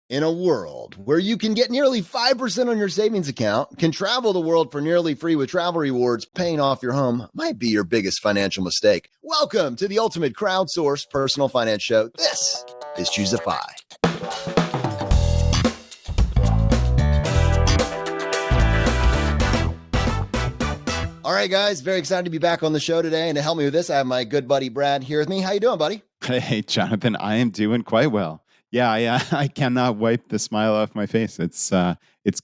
In a world where you can get nearly 5% on your savings account, can travel the world for nearly free with travel rewards, paying off your home might be your biggest financial mistake. Welcome to the ultimate crowdsourced personal finance show. This is ChooseFI. All right, guys, very excited to be back on the show today. And to help me with this, I have my good buddy Brad here with me. How you doing, buddy? Hey, Jonathan, I am doing quite well. Yeah, I cannot wipe the smile off my face. It's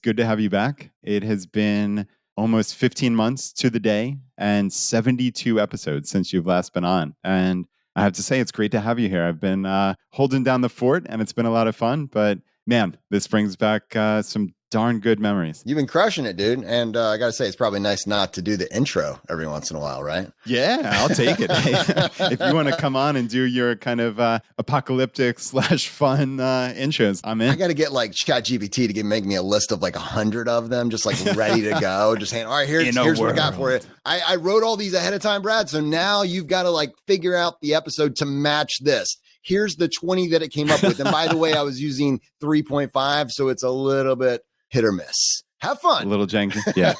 good to have you back. It has been almost 15 months to the day and 72 episodes since you've last been on. And I have to say, it's great to have you here. I've been holding down the fort, and it's been a lot of fun. But man, this brings back some darn good memories. You've been crushing it, dude. And I got to say, it's probably nice not to do the intro every once in a while, right? Yeah, I'll take it. If you want to come on and do your kind of apocalyptic / fun intros, I'm in. I got to get like ChatGPT to make me a list of like 100 of them, just like ready to go. Just saying, all right, here's what I got for you. I wrote all these ahead of time, Brad. So now you've got to like figure out the episode to match this. Here's the 20 that it came up with. And by the way, I was using 3.5, so it's a little bit hit or miss. Have fun. A little janky. Yeah.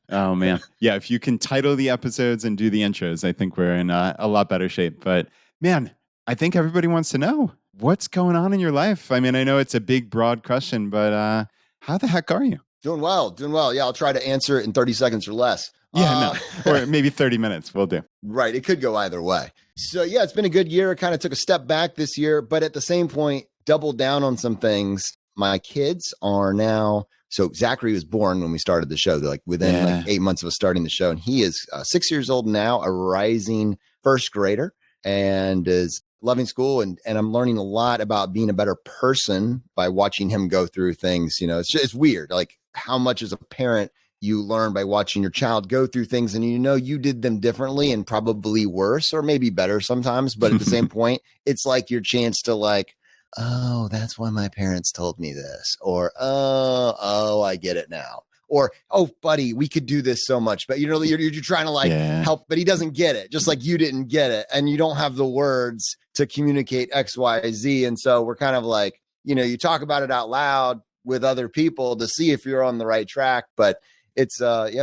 Oh, man. Yeah. If you can title the episodes and do the intros, I think we're in a lot better shape. But man, I think everybody wants to know what's going on in your life. I mean, I know it's a big, broad question, but how the heck are you? Doing well. Yeah, I'll try to answer it in 30 seconds or less. Yeah, no. Or maybe 30 minutes. We'll do. Right. It could go either way. So yeah, it's been a good year. I kind of took a step back this year, but at the same point, doubled down on some things. My kids are now, so Zachary was born when we started the show. They're like within like 8 months of us starting the show. And he is 6 years old now, a rising first grader, and is loving school. And I'm learning a lot about being a better person by watching him go through things. You know, it's weird, like how much as a parent you learn by watching your child go through things, and you know you did them differently and probably worse or maybe better sometimes. But at the same point, it's like your chance to like, oh, that's why my parents told me this, or oh, I get it now, or oh, buddy, we could do this so much, but you know you're trying to like help, but he doesn't get it, just like you didn't get it, and you don't have the words to communicate X, Y, Z, and so we're kind of like, you know, you talk about it out loud with other people to see if you're on the right track, but it's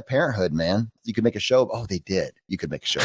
parenthood, man. You could make a show. Oh, they did. You could make a show.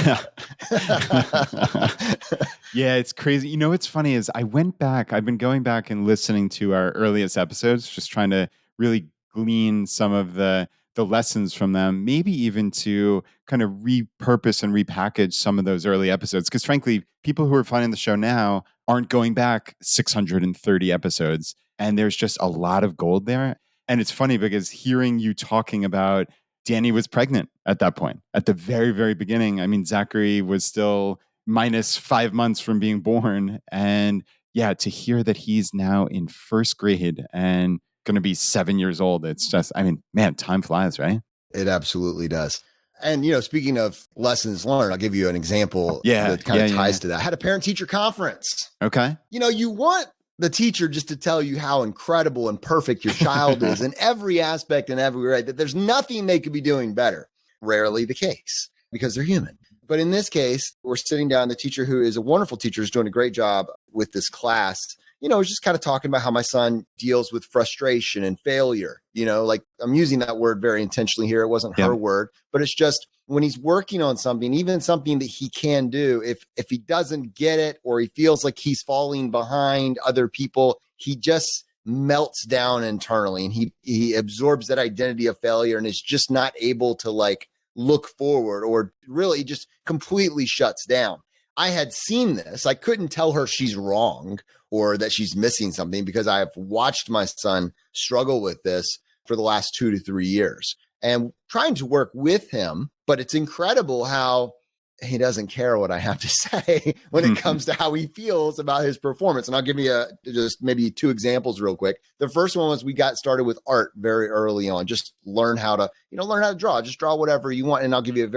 Yeah, it's crazy. You know, what's funny is I've been going back and listening to our earliest episodes, just trying to really glean some of the lessons from them, maybe even to kind of repurpose and repackage some of those early episodes. Because frankly, people who are finding the show now aren't going back 630 episodes. And there's just a lot of gold there. And it's funny because hearing you talking about Danny was pregnant at that point, at the very, very beginning. I mean, Zachary was still minus 5 months from being born. And yeah, to hear that he's now in first grade and going to be 7 years old, it's just, I mean, man, time flies, right? It absolutely does. And, you know, speaking of lessons learned, I'll give you an example that kind of ties to that. I had a parent-teacher conference. Okay. You know, you want the teacher just to tell you how incredible and perfect your child is in every aspect and every way, that there's nothing they could be doing better. Rarely the case because they're human. But in this case, we're sitting down, the teacher, who is a wonderful teacher, is doing a great job with this class. You know, just kind of talking about how my son deals with frustration and failure. You know, like I'm using that word very intentionally here. It wasn't her word, but it's just when he's working on something, even something that he can do, if he doesn't get it or he feels like he's falling behind other people, he just melts down internally and he absorbs that identity of failure and is just not able to like look forward, or really just completely shuts down. I had seen this. I couldn't tell her she's wrong or that she's missing something because I have watched my son struggle with this for the last 2 to 3 years and trying to work with him. But it's incredible how he doesn't care what I have to say when it comes to how he feels about his performance. And I'll give you just maybe 2 examples real quick. The first one was we got started with art very early on. Just learn how to draw. Just draw whatever you want. And I'll give you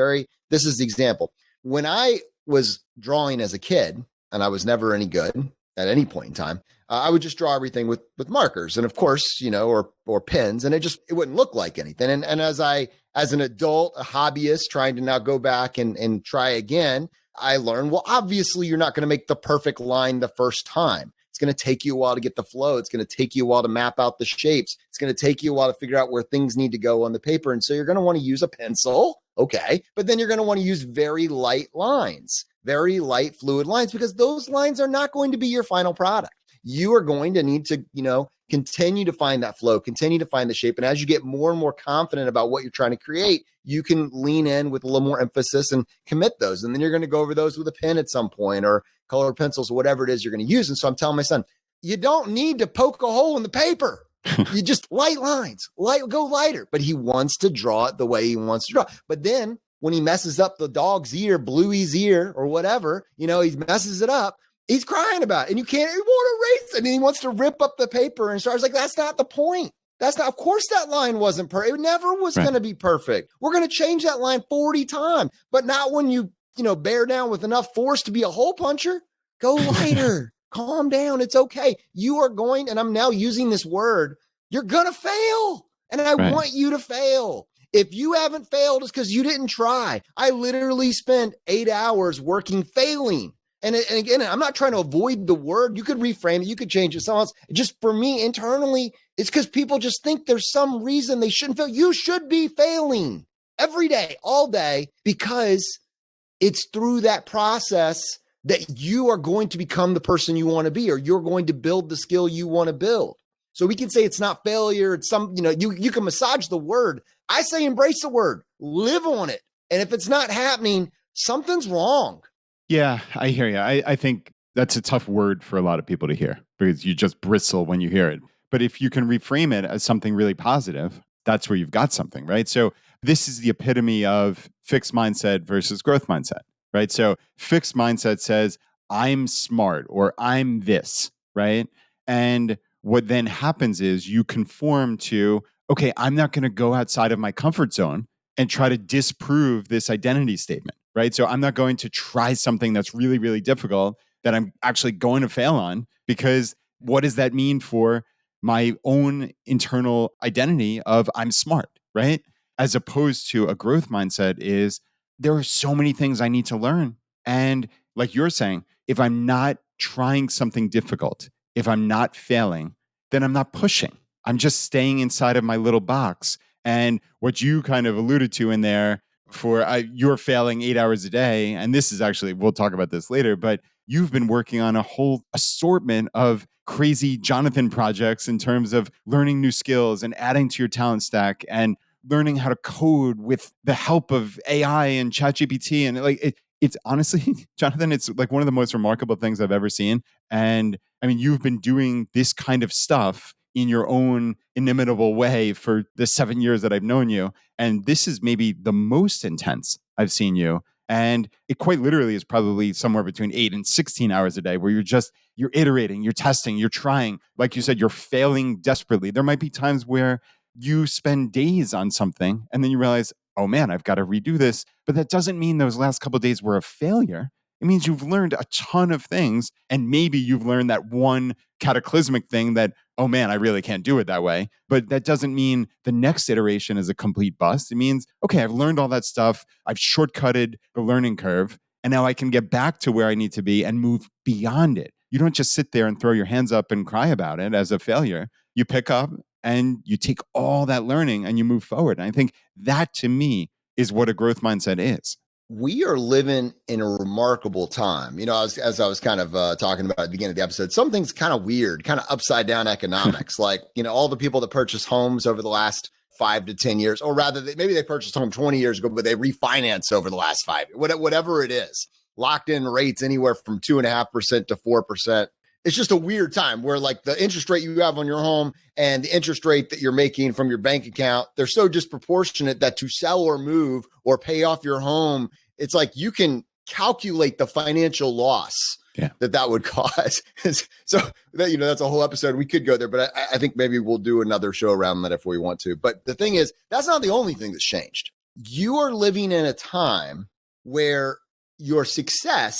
this is the example. When I was drawing as a kid, and I was never any good at any point in time, I would just draw everything with markers and of course, you know, or pens, and it wouldn't look like anything. And as an adult, a hobbyist trying to now go back and try again, I learned, well, obviously you're not going to make the perfect line the first time. It's going to take you a while to get the flow. It's going to take you a while to map out the shapes. It's going to take you a while to figure out where things need to go on the paper. And so you're going to want to use a pencil. Okay. But then you're going to want to use very light lines, very light fluid lines, because those lines are not going to be your final product. You are going to need to, continue to find that flow, continue to find the shape. And as you get more and more confident about what you're trying to create, you can lean in with a little more emphasis and commit those. And then you're going to go over those with a pen at some point, or colored pencils, or whatever it is you're going to use. And so I'm telling my son, you don't need to poke a hole in the paper. You just light lines, go lighter. But he wants to draw it the way he wants to draw. But then when he messes up the dog's ear, Bluey's ear, or whatever, he messes it up. He's crying about it, and he won't erase it. And he wants to rip up the paper and start. Like, that's not the point. Of course that line wasn't perfect. It never was going to be perfect. We're going to change that line 40 times, but not when you bear down with enough force to be a hole puncher. Go lighter, calm down. It's okay. You are going, and I'm now using this word, you're going to fail. And I want you to fail. If you haven't failed, it's because you didn't try. I literally spent 8 hours working, failing. And again, I'm not trying to avoid the word. You could reframe it. You could change it. Someone else. Just for me internally, it's because people just think there's some reason they shouldn't fail. You should be failing every day, all day, because it's through that process that you are going to become the person you want to be, or you're going to build the skill you want to build. So we can say it's not failure. It's you can massage the word. I say embrace the word, live on it. And if it's not happening, something's wrong. Yeah, I hear you. I think that's a tough word for a lot of people to hear, because you just bristle when you hear it. But if you can reframe it as something really positive, that's where you've got something, right? So this is the epitome of fixed mindset versus growth mindset, right? So fixed mindset says, I'm smart, or I'm this, right? And what then happens is you conform to, okay, I'm not going to go outside of my comfort zone and try to disprove this identity statement, right? So I'm not going to try something that's really, really difficult that I'm actually going to fail on, because what does that mean for my own internal identity of I'm smart, right? As opposed to a growth mindset is, there are so many things I need to learn. And like you're saying, if I'm not trying something difficult, if I'm not failing, then I'm not pushing. I'm just staying inside of my little box. And what you kind of alluded to in there for you're failing 8 hours a day. And this is actually, we'll talk about this later, but you've been working on a whole assortment of crazy Jonathan projects in terms of learning new skills and adding to your talent stack and learning how to code with the help of AI and ChatGPT. And it's honestly, Jonathan, it's like one of the most remarkable things I've ever seen. And I mean, you've been doing this kind of stuff in your own inimitable way for the 7 years that I've known you. And this is maybe the most intense I've seen you. And it quite literally is probably somewhere between 8 and 16 hours a day, where you're iterating, you're testing, you're trying. Like you said, you're failing desperately. There might be times where you spend days on something and then you realize, oh man, I've got to redo this. But that doesn't mean those last couple of days were a failure. It means you've learned a ton of things. And maybe you've learned that one cataclysmic thing that, oh man, I really can't do it that way. But that doesn't mean the next iteration is a complete bust. It means, okay, I've learned all that stuff. I've shortcutted the learning curve. And now I can get back to where I need to be and move beyond it. You don't just sit there and throw your hands up and cry about it as a failure. You pick up and you take all that learning and you move forward. And I think that, to me, is what a growth mindset is. We are living in a remarkable time. As I was kind of talking about at the beginning of the episode, something's kind of weird, kind of upside down economics. Like, all the people that purchased homes over the last 5 to 10 years, or rather maybe they purchased home 20 years ago, but they refinanced over the last 5, whatever it is, locked in rates anywhere from 2.5% to 4%. It's just a weird time where, like, the interest rate you have on your home and the interest rate that you're making from your bank account, they're so disproportionate that to sell or move or pay off your home, it's like you can calculate the financial loss that would cause. So that, that's a whole episode. We could go there, but I think maybe we'll do another show around that if we want to. But the thing is, that's not the only thing that's changed. You are living in a time where your success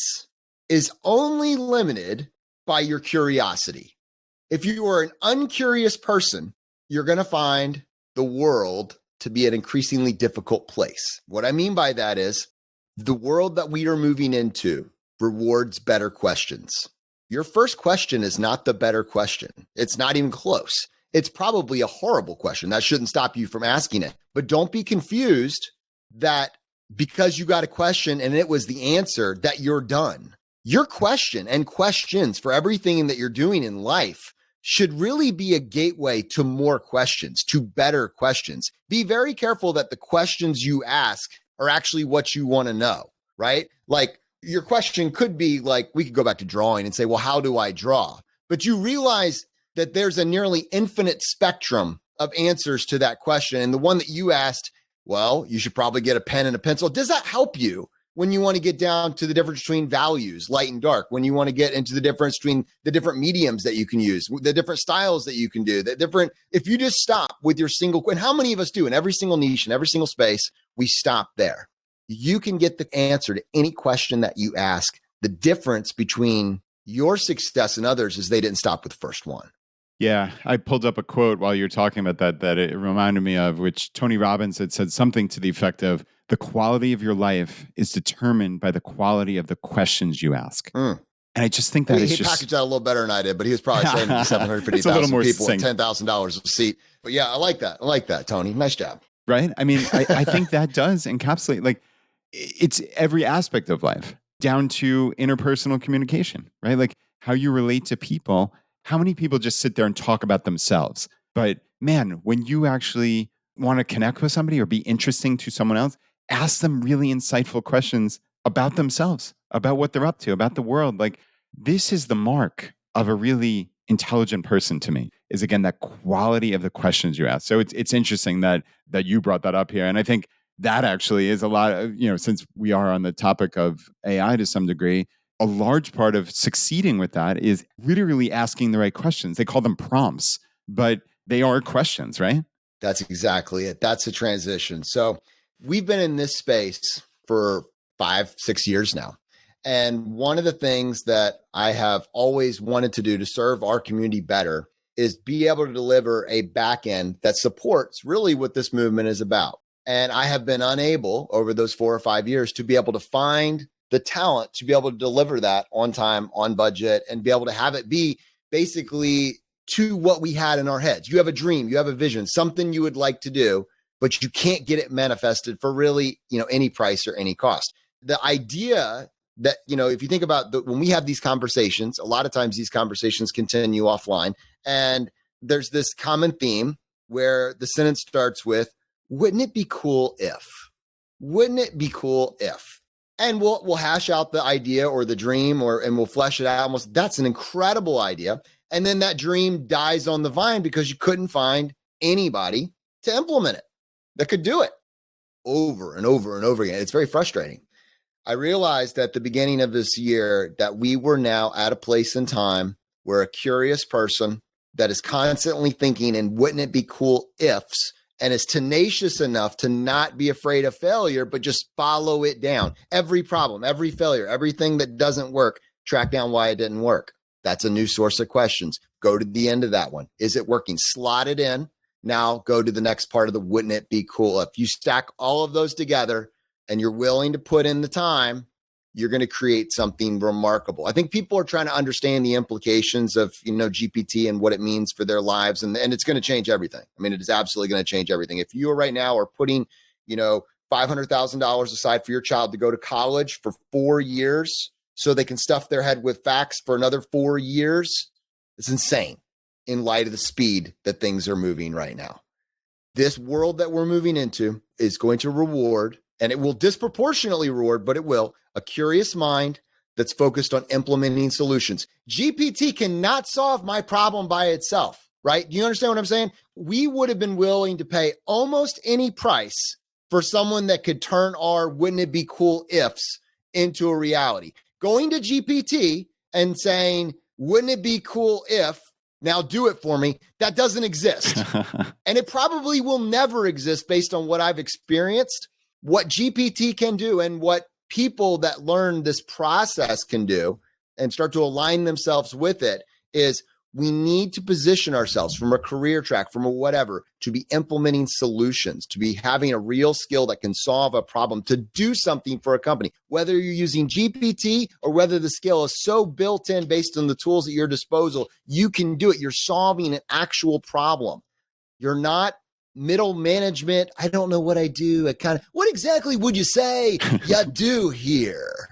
is only limited by your curiosity. If you are an uncurious person, you're going to find the world to be an increasingly difficult place. What I mean by that is, the world that we are moving into rewards better questions. your first question is not the better question. It's not even close. It's probably a horrible question. That shouldn't stop you from asking it. But don't be confused that because you got a question and it was the answer that you're done. Your question and questions for everything that you're doing in life should really be a gateway to more questions, to better questions. Be very careful that the questions you ask are actually what you want to know, right? Like your question could be like, we could go back to drawing and say, well, how do I draw? But you realize that there's a nearly infinite spectrum of answers to that question. And the one that you asked, well, you should probably get a pen and a pencil. Does that help you when you want to get down to the difference between values, light and dark, when you want to get into the difference between the different mediums that you can use, the different styles that you can do, if you just stop with your single, and how many of us do in every single niche, in every single space, we stop there. You can get the answer to any question that you ask. The difference between your success and others is they didn't stop with the first one. Yeah, I pulled up a quote while you were talking about that it reminded me of, which Tony Robbins had said something to the effect of, the quality of your life is determined by the quality of the questions you ask. And I just think that he packaged that a little better than I did, but he was probably saying to 750,000 people at $10,000 a seat. But yeah, I like that, Tony. Nice job. Right? I mean, I think that does encapsulate, like, it's every aspect of life, down to interpersonal communication, right? Like how you relate to people. How many people just sit there and talk about themselves? But man, when you actually want to connect with somebody or be interesting to someone else, ask them really insightful questions about themselves, about what they're up to, about the world. Like, this is the mark of a really intelligent person to me, is again, that quality of the questions you ask. So it's interesting that you brought that up here. And I think that actually is a lot of, since we are on the topic of AI to some degree, a large part of succeeding with that is literally asking the right questions. They call them prompts, but they are questions, right? That's exactly it. That's a transition. So we've been in this space for 5-6 years now. And one of the things that I have always wanted to do to serve our community better is be able to deliver a back end that supports really what this movement is about. And I have been unable over those 4 or 5 years to be able to find the talent to be able to deliver that on time, on budget, and be able to have it be basically to what we had in our heads. You have a dream, you have a vision, something you would like to do, but you can't get it manifested for really, any price or any cost. The idea that, if you think about when we have these conversations, a lot of times these conversations continue offline, and there's this common theme where the sentence starts with, wouldn't it be cool if? Wouldn't it be cool if? And we'll hash out the idea or the dream, and we'll flesh it out. Almost, that's an incredible idea. And then that dream dies on the vine because you couldn't find anybody to implement it that could do it over and over and over again. It's very frustrating. I realized at the beginning of this year that we were now at a place in time where a curious person that is constantly thinking, and wouldn't it be cool ifs, and is tenacious enough to not be afraid of failure, but just follow it down. Every problem, every failure, everything that doesn't work, track down why it didn't work. That's a new source of questions. Go to the end of that one. Is it working? Slot it in. Now go to the next part of the wouldn't it be cool if. You stack all of those together and you're willing to put in the time, you're going to create something remarkable. I think people are trying to understand the implications of, GPT and what it means for their lives. And it's going to change everything. I mean, it is absolutely going to change everything. If you right now are putting, $500,000 aside for your child to go to college for 4 years so they can stuff their head with facts for another 4 years, it's insane in light of the speed that things are moving right now. This world that we're moving into is going to reward, and it will disproportionately reward, but it will, a curious mind that's focused on implementing solutions. GPT cannot solve my problem by itself, right? Do you understand what I'm saying? We would have been willing to pay almost any price for someone that could turn our wouldn't it be cool ifs into a reality. Going to GPT and saying, wouldn't it be cool if, now do it for me, that doesn't exist. And it probably will never exist based on what I've experienced. What GPT can do and what people that learn this process can do and start to align themselves with it is, We need to position ourselves from a career track, from a whatever, to be implementing solutions, to be having a real skill that can solve a problem, to do something for a company, whether you're using GPT or whether the skill is so built in based on the tools at your disposal, you can do it. You're solving an actual problem. You're not middle management. I don't know what I do. What exactly would you say you do here?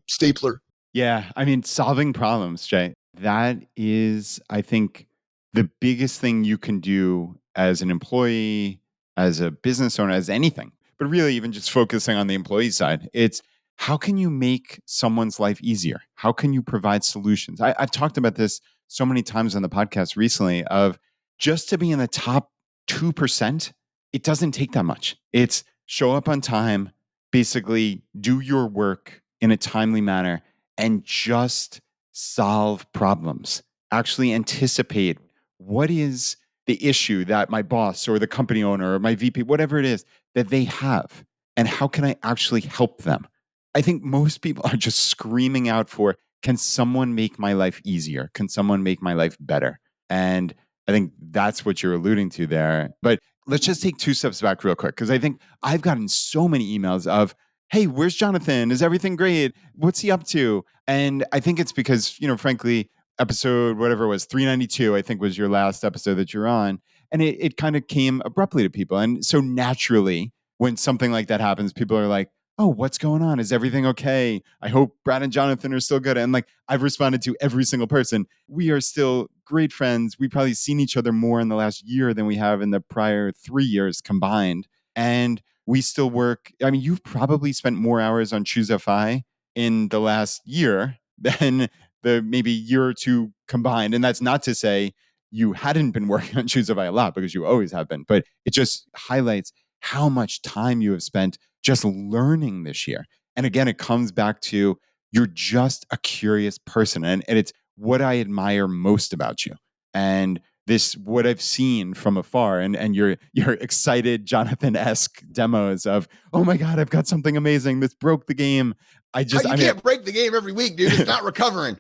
Stapler. Yeah, I mean, solving problems, Jay, that is, I think, the biggest thing you can do as an employee, as a business owner, as anything, but really even just focusing on the employee side. It's how can you make someone's life easier? How can you provide solutions? I've talked about this so many times on the podcast recently of just to be in the top 2%, it doesn't take that much. It's show up on time, basically do your work in a timely manner, and just solve problems. Actually anticipate what is the issue that my boss or the company owner or my VP, whatever it is, that they have, and how can I actually help them? I think most people are just screaming out for, can someone make my life easier? Can someone make my life better? And I think that's what you're alluding to there. But let's just take 2 steps back real quick, because I think I've gotten so many emails of, hey, where's Jonathan? Is everything great? What's he up to? And I think it's because, frankly, episode, whatever it was, 392, I think was your last episode that you're on. And it kind of came abruptly to people. And so naturally, when something like that happens, people are like, oh, what's going on? Is everything okay? I hope Brad and Jonathan are still good. And like, I've responded to every single person. We are still great friends. We've probably seen each other more in the last year than we have in the prior 3 years combined. And we still work. I mean, you've probably spent more hours on ChooseFI in the last year than the maybe year or two combined. And that's not to say you hadn't been working on ChooseFI a lot, because you always have been, but it just highlights how much time you have spent just learning this year. And again, it comes back to you're just a curious person. And it's what I admire most about you. And this, what I've seen from afar, and your excited Jonathan-esque demos of, oh my God, I've got something amazing. This broke the game. You can't break the game every week, dude. It's not recovering.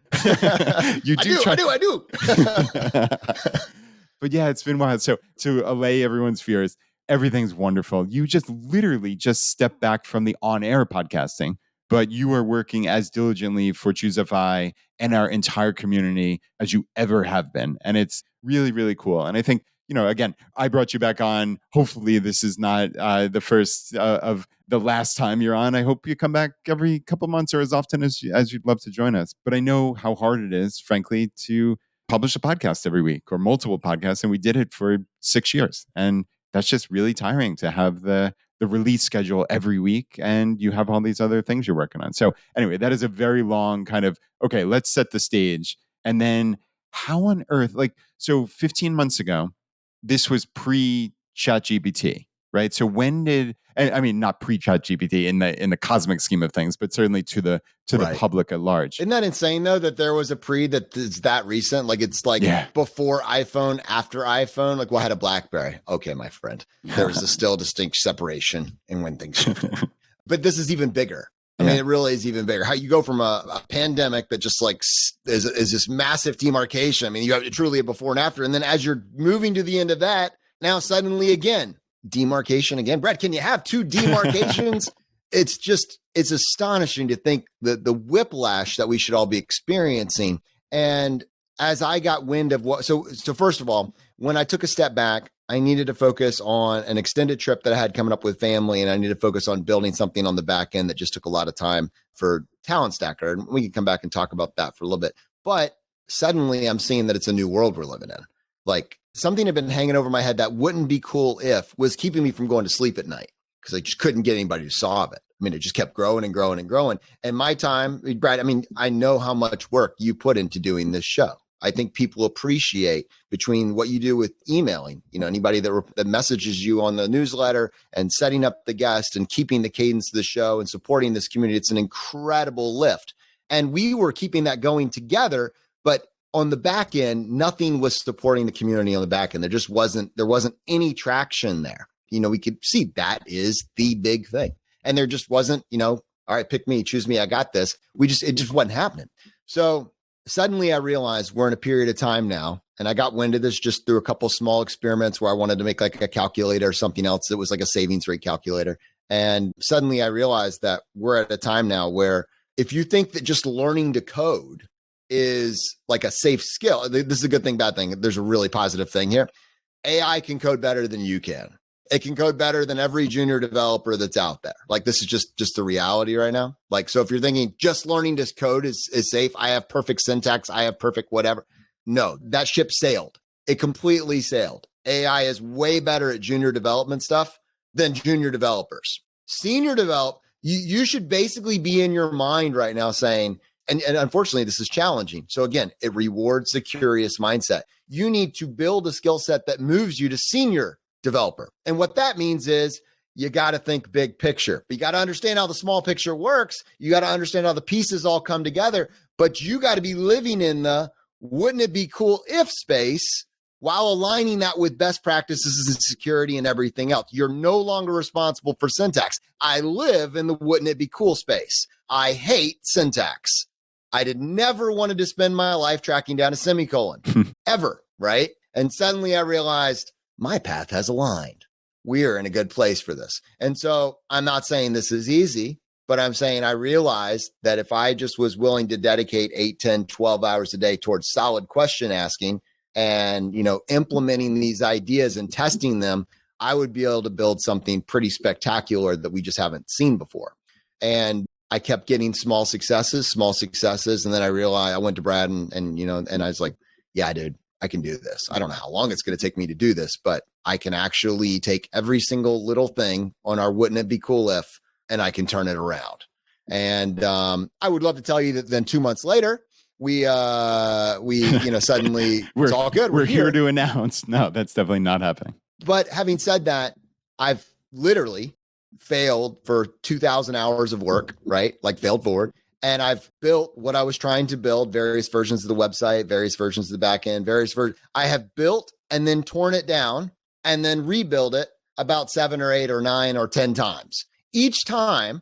You do. I do. But yeah, it's been wild. So to allay everyone's fears, everything's wonderful. You just literally just step back from the on-air podcasting, but you are working as diligently for ChooseFI and our entire community as you ever have been. And it's really, really cool. And I think, again, I brought you back on. Hopefully this is not the first of the last time you're on. I hope you come back every couple months or as often as you'd love to join us. But I know how hard it is, frankly, to publish a podcast every week or multiple podcasts. And we did it for 6 years. And that's just really tiring to have the release schedule every week, and you have all these other things you're working on. So anyway, that is a very long kind of, okay, let's set the stage. And then how on earth, so 15 months ago, this was pre-ChatGPT, right? So when did, I mean, not pre-ChatGPT in the cosmic scheme of things, but certainly to the public at large. Isn't that insane though, that there was a that is that recent? Like it's before iPhone, after iPhone. Like, well, I had a BlackBerry. Okay, my friend. There was a still distinct separation in when things shifted. But this is even bigger. I mean, it really is even bigger. How you go from a pandemic that just is this massive demarcation. I mean, you have truly a before and after. And then as you're moving to the end of that, now suddenly again, demarcation again. Brad, can you have 2 demarcations? It's astonishing to think the whiplash that we should all be experiencing. And as I got wind of so first of all, when I took a step back, I needed to focus on an extended trip that I had coming up with family, and I needed to focus on building something on the back end that just took a lot of time for Talent Stacker. And we can come back and talk about that for a little bit. But suddenly I'm seeing that it's a new world we're living in. Like, something had been hanging over my head that wouldn't be cool if was keeping me from going to sleep at night, because I just couldn't get anybody to solve it. I mean, it just kept growing and growing and growing. And my time, Brad, I mean, I know how much work you put into doing this show. I think people appreciate between what you do with emailing, anybody that messages you on the newsletter, and setting up the guest and keeping the cadence of the show and supporting this community. It's an incredible lift. And we were keeping that going together, but on the back end, nothing was supporting the community on the back end. There wasn't any traction there. We could see that is the big thing. And there just wasn't, all right, pick me, choose me, I got this. It just wasn't happening. So suddenly I realized we're in a period of time now, and I got wind of this just through a couple small experiments where I wanted to make like a calculator or something else that was like a savings rate calculator. And suddenly I realized that we're at a time now where if you think that just learning to code is like a safe skill, this is a good thing, bad thing. There's a really positive thing here. AI can code better than you can. It can code better than every junior developer that's out there. Like, this is just the reality right now. Like, so if you're thinking just learning to code is safe, I have perfect syntax, I have perfect whatever. No, that ship sailed. It completely sailed. AI is way better at junior development stuff than junior developers. Senior develop, you should basically be in your mind right now saying, and unfortunately, this is challenging. So again, it rewards the curious mindset. You need to build a skill set that moves you to senior developer. And what that means is you got to think big picture. But you got to understand how the small picture works. You got to understand how the pieces all come together. But you got to be living in the wouldn't it be cool if space while aligning that with best practices and security and everything else. You're no longer responsible for syntax. I live in the wouldn't it be cool space. I hate syntax. I did never wanted to spend my life tracking down a semicolon, ever, right? And suddenly I realized my path has aligned. We are in a good place for this. And so I'm not saying this is easy, but I'm saying I realized that if I just was willing to dedicate 8, 10, 12 hours a day towards solid question asking and, implementing these ideas and testing them, I would be able to build something pretty spectacular that we just haven't seen before. And I kept getting small successes. And then I realized I went to Brad and I was like, yeah, dude, I can do this. I don't know how long it's going to take me to do this, but I can actually take every single little thing on our wouldn't it be cool if, and I can turn it around. And I would love to tell you that then 2 months later, we suddenly it's all good. We're here to announce. No, that's definitely not happening. But having said that, I've literally failed for 2,000 hours of work, right? Like failed forward. And I've built what I was trying to build, various versions of the website, various versions of the back end, I have built and then torn it down and then rebuild it about 7 or 8 or 9 or 10 times. Each time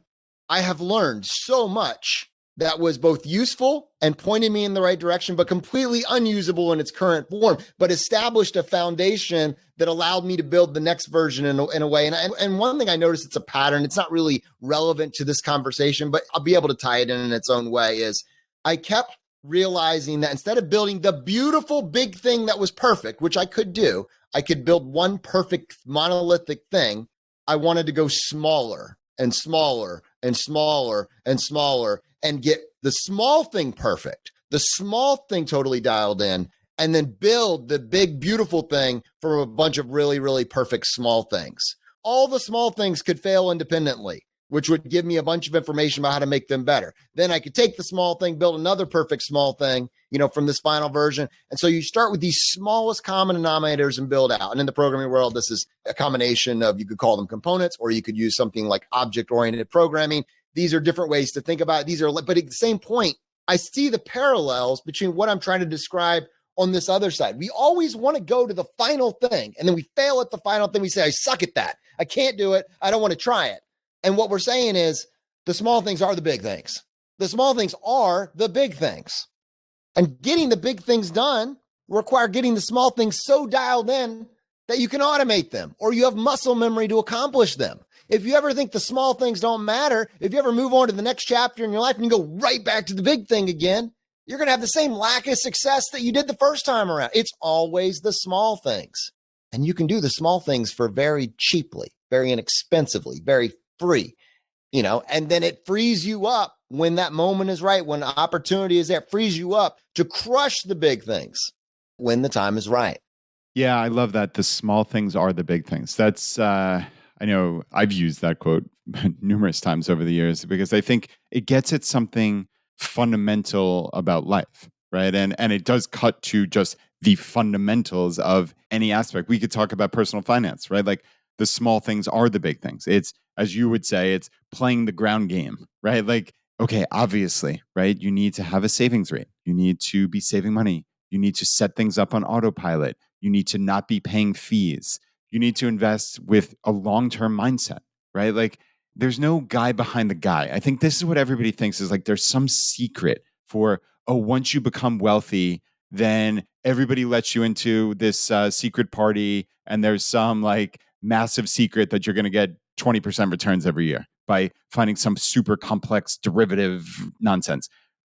I have learned so much that was both useful and pointed me in the right direction, but completely unusable in its current form, but established a foundation that allowed me to build the next version in a way. And one thing I noticed, it's a pattern. It's not really relevant to this conversation, but I'll be able to tie it in its own way, is I kept realizing that instead of building the beautiful big thing that was perfect, which I could do, I could build one perfect monolithic thing. I wanted to go smaller and smaller and smaller and smaller and get the small thing perfect, the small thing totally dialed in, and then build the big, beautiful thing from a bunch of really, really perfect small things. All the small things could fail independently, which would give me a bunch of information about how to make them better. Then I could take the small thing, build another perfect small thing, from this final version. And so you start with these smallest common denominators and build out. And in the programming world, this is a combination of, you could call them components, or you could use something like object-oriented programming. These are different ways to think about it. But at the same point, I see the parallels between what I'm trying to describe on this other side. We always want to go to the final thing, and then we fail at the final thing. We say, I suck at that. I can't do it. I don't want to try it. And what we're saying is the small things are the big things. The small things are the big things. And getting the big things done require getting the small things so dialed in that you can automate them, or you have muscle memory to accomplish them. If you ever think the small things don't matter, if you ever move on to the next chapter in your life and you go right back to the big thing again, you're going to have the same lack of success that you did the first time around. It's always the small things. And you can do the small things for very cheaply, very inexpensively, very free, and then it frees you up when that moment is right, when opportunity is there, it frees you up to crush the big things when the time is right. Yeah, I love that. The small things are the big things. That's, I know I've used that quote numerous times over the years because I think it gets at something fundamental about life, right? And it does cut to just the fundamentals of any aspect. We could talk about personal finance, right? Like the small things are the big things. It's, as you would say, it's playing the ground game, right? Like, okay, obviously, right? You need to have a savings rate. You need to be saving money. You need to set things up on autopilot. You need to not be paying fees. You need to invest with a long-term mindset, right? Like there's no guy behind the guy. I think this is what everybody thinks is like there's some secret for oh, once you become wealthy, then everybody lets you into this secret party, and there's some like massive secret that you're going to get 20% returns every year by finding some super complex derivative nonsense.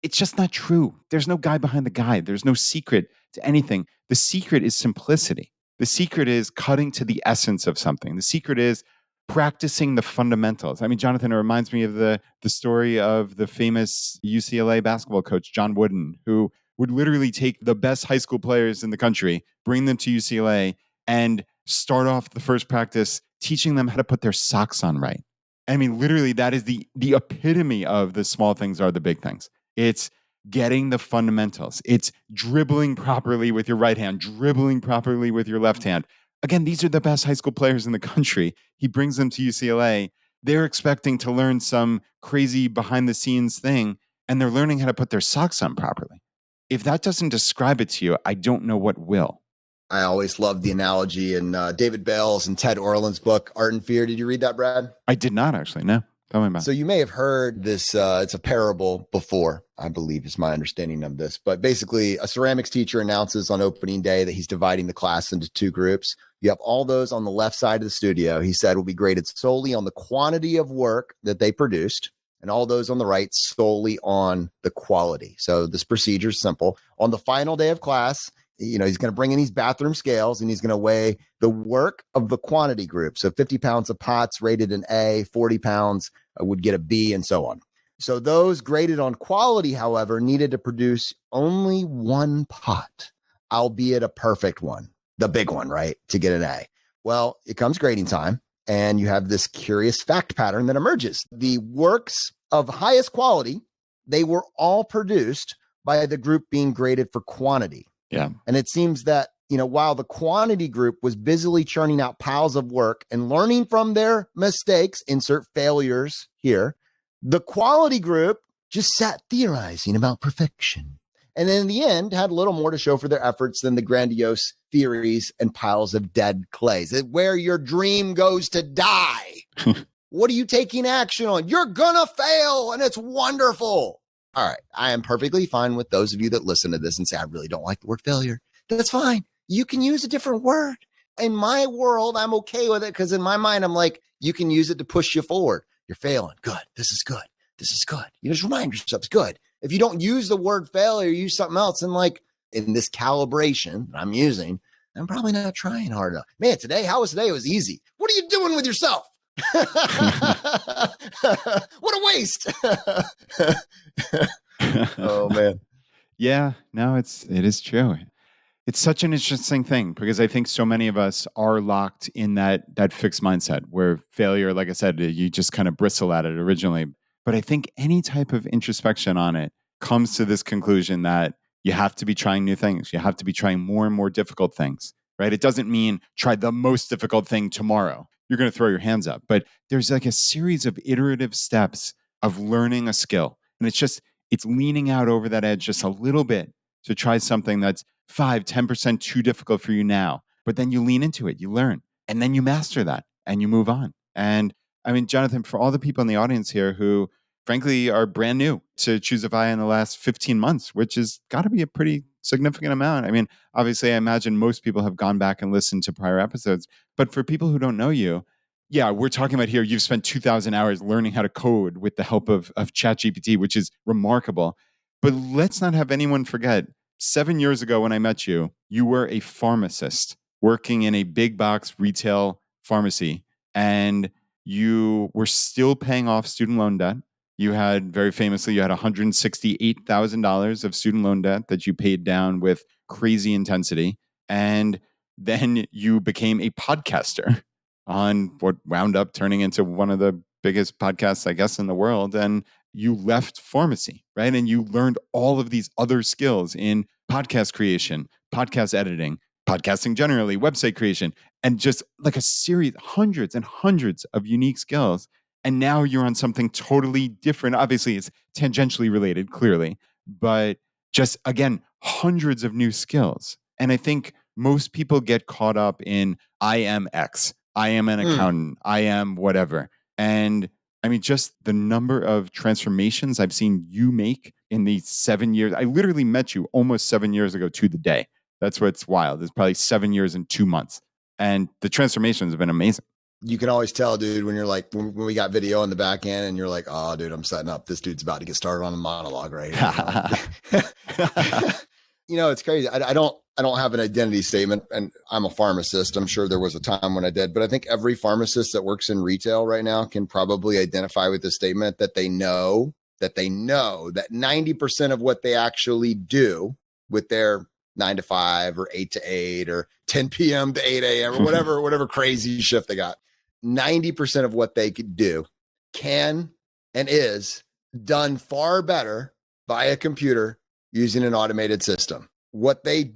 It's just not true. There's no guy behind the guide. There's no secret to anything. The secret is simplicity. The secret is cutting to the essence of something. The secret is practicing the fundamentals. I mean, Jonathan, it reminds me of the story of the famous UCLA basketball coach, John Wooden, who would literally take the best high school players in the country, bring them to UCLA, and start off the first practice teaching them how to put their socks on right. I mean, literally, that is the epitome of the small things are the big things. It's getting the fundamentals. It's dribbling properly with your right hand, dribbling properly with your left hand. Again, these are the best high school players in the country. He brings them to UCLA. They're expecting to learn some crazy behind the scenes thing, and they're learning how to put their socks on properly. If that doesn't describe it to you, I don't know what will. I always loved the analogy in David Bell's and Ted Orland's book, Art and Fear. Did you read that, Brad? I did not actually, no. Tell me about it. So you may have heard this, it's a parable before, I believe is my understanding of this. But basically, a ceramics teacher announces on opening day that he's dividing the class into two groups. You have all those on the left side of the studio, he said, will be graded solely on the quantity of work that they produced, and all those on the right solely on the quality. So this procedure is simple. On the final day of class, he's going to bring in these bathroom scales and he's going to weigh the work of the quantity group. So 50 pounds of pots rated an A, 40 pounds would get a B, and so on. So those graded on quality, however, needed to produce only one pot, albeit a perfect one, the big one, right, to get an A. Well, it comes grading time, and you have this curious fact pattern that emerges. The works of highest quality, they were all produced by the group being graded for quantity. Yeah. And it seems that, while the quantity group was busily churning out piles of work and learning from their mistakes, insert failures here, the quality group just sat theorizing about perfection. And then in the end, had a little more to show for their efforts than the grandiose theories and piles of dead clays. It's where your dream goes to die. What are you taking action on? You're gonna fail, and it's wonderful. All right, I am perfectly fine with those of you that listen to this and say, I really don't like the word failure. That's fine. You can use a different word. In my world, I'm okay with it because in my mind, I'm like, you can use it to push you forward. You're failing. Good. This is good. This is good. You just remind yourself it's good. If you don't use the word failure, use something else. And like in this calibration that I'm using, I'm probably not trying hard enough. Man, how was today? It was easy. What are you doing with yourself? What a waste. Oh man. Yeah, no, it is true. It's such an interesting thing because I think so many of us are locked in that fixed mindset where failure, like I said, you just kind of bristle at it originally. But I think any type of introspection on it comes to this conclusion that you have to be trying new things. You have to be trying more and more difficult things, right? It doesn't mean try the most difficult thing tomorrow. You're going to throw your hands up. But there's like a series of iterative steps of learning a skill. And it's leaning out over that edge just a little bit to try something that's 5-10% too difficult for you now. But then you lean into it, you learn, and then you master that and you move on. And I mean, Jonathan, for all the people in the audience here who frankly are brand new to ChooseFI in the last 15 months, which has got to be a pretty significant amount. I mean, obviously, I imagine most people have gone back and listened to prior episodes. But for people who don't know you, yeah, we're talking about here, you've spent 2,000 hours learning how to code with the help of ChatGPT, which is remarkable. But let's not have anyone forget, 7 years ago when I met you, you were a pharmacist working in a big box retail pharmacy, and you were still paying off student loan debt. You had $168,000 of student loan debt that you paid down with crazy intensity. And then you became a podcaster on what wound up turning into one of the biggest podcasts, I guess, in the world. And you left pharmacy, right? And you learned all of these other skills in podcast creation, podcast editing, podcasting generally, website creation, and just like a series, hundreds and hundreds of unique skills. And now you're on something totally different. Obviously, it's tangentially related, clearly, but just again, hundreds of new skills. And I think most people get caught up in I am X, I am an accountant, I am whatever. And I mean, just the number of transformations I've seen you make in these 7 years. I literally met you almost 7 years ago to the day. That's what's wild. It's probably 7 years and 2 months. And the transformations have been amazing. You can always tell, dude, when you're like, when we got video on the back end and you're like, oh, dude, I'm setting up. This dude's about to get started on a monologue right here. It's crazy. I don't have an identity statement, and I'm a pharmacist. I'm sure there was a time when I did, but I think every pharmacist that works in retail right now can probably identify with the statement that they know that 90% of what they actually do with their 9 to 5 or 8 to 8 or 10 p.m. to 8 a.m. or whatever crazy shift they got. 90% of what they could do can and is done far better by a computer using an automated system. What they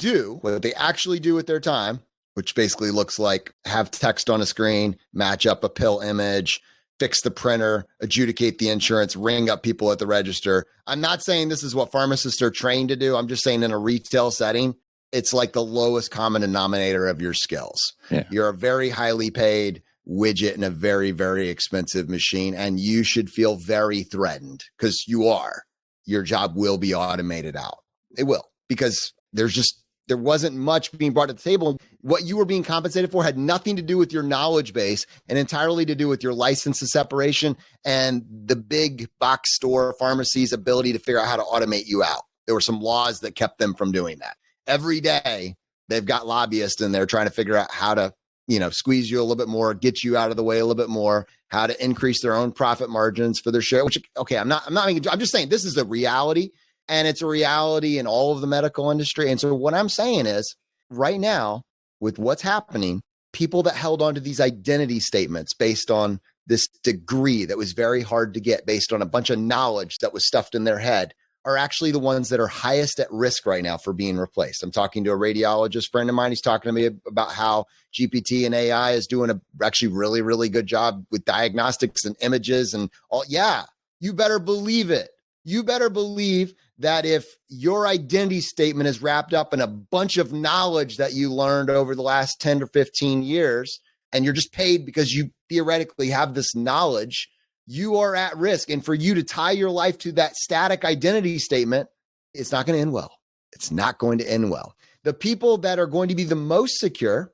actually do with their time, which basically looks like have text on a screen, match up a pill image, fix the printer, adjudicate the insurance, ring up people at the register. I'm not saying this is what pharmacists are trained to do. I'm just saying in a retail setting, it's like the lowest common denominator of your skills. Yeah. You're a very highly paid widget in a very, very expensive machine, and you should feel very threatened because you are. Your job will be automated out. It will, because there wasn't much being brought to the table. What you were being compensated for had nothing to do with your knowledge base and entirely to do with your license of separation and the big box store pharmacy's ability to figure out how to automate you out. There were some laws that kept them from doing that. Every day, they've got lobbyists in there trying to figure out how to, squeeze you a little bit more, get you out of the way a little bit more, how to increase their own profit margins for their share, which, okay, I'm just saying this is a reality, and it's a reality in all of the medical industry. And so what I'm saying is right now, with what's happening, people that held onto these identity statements based on this degree that was very hard to get, based on a bunch of knowledge that was stuffed in their head, are actually the ones that are highest at risk right now for being replaced. I'm talking to a radiologist friend of mine. He's talking to me about how GPT and AI is doing a actually really, really good job with diagnostics and images and all. Yeah, you better believe it. You better believe that if your identity statement is wrapped up in a bunch of knowledge that you learned over the last 10 to 15 years, and you're just paid because you theoretically have this knowledge, you are at risk. And for you to tie your life to that static identity statement, it's not going to end well. It's not going to end well. The people that are going to be the most secure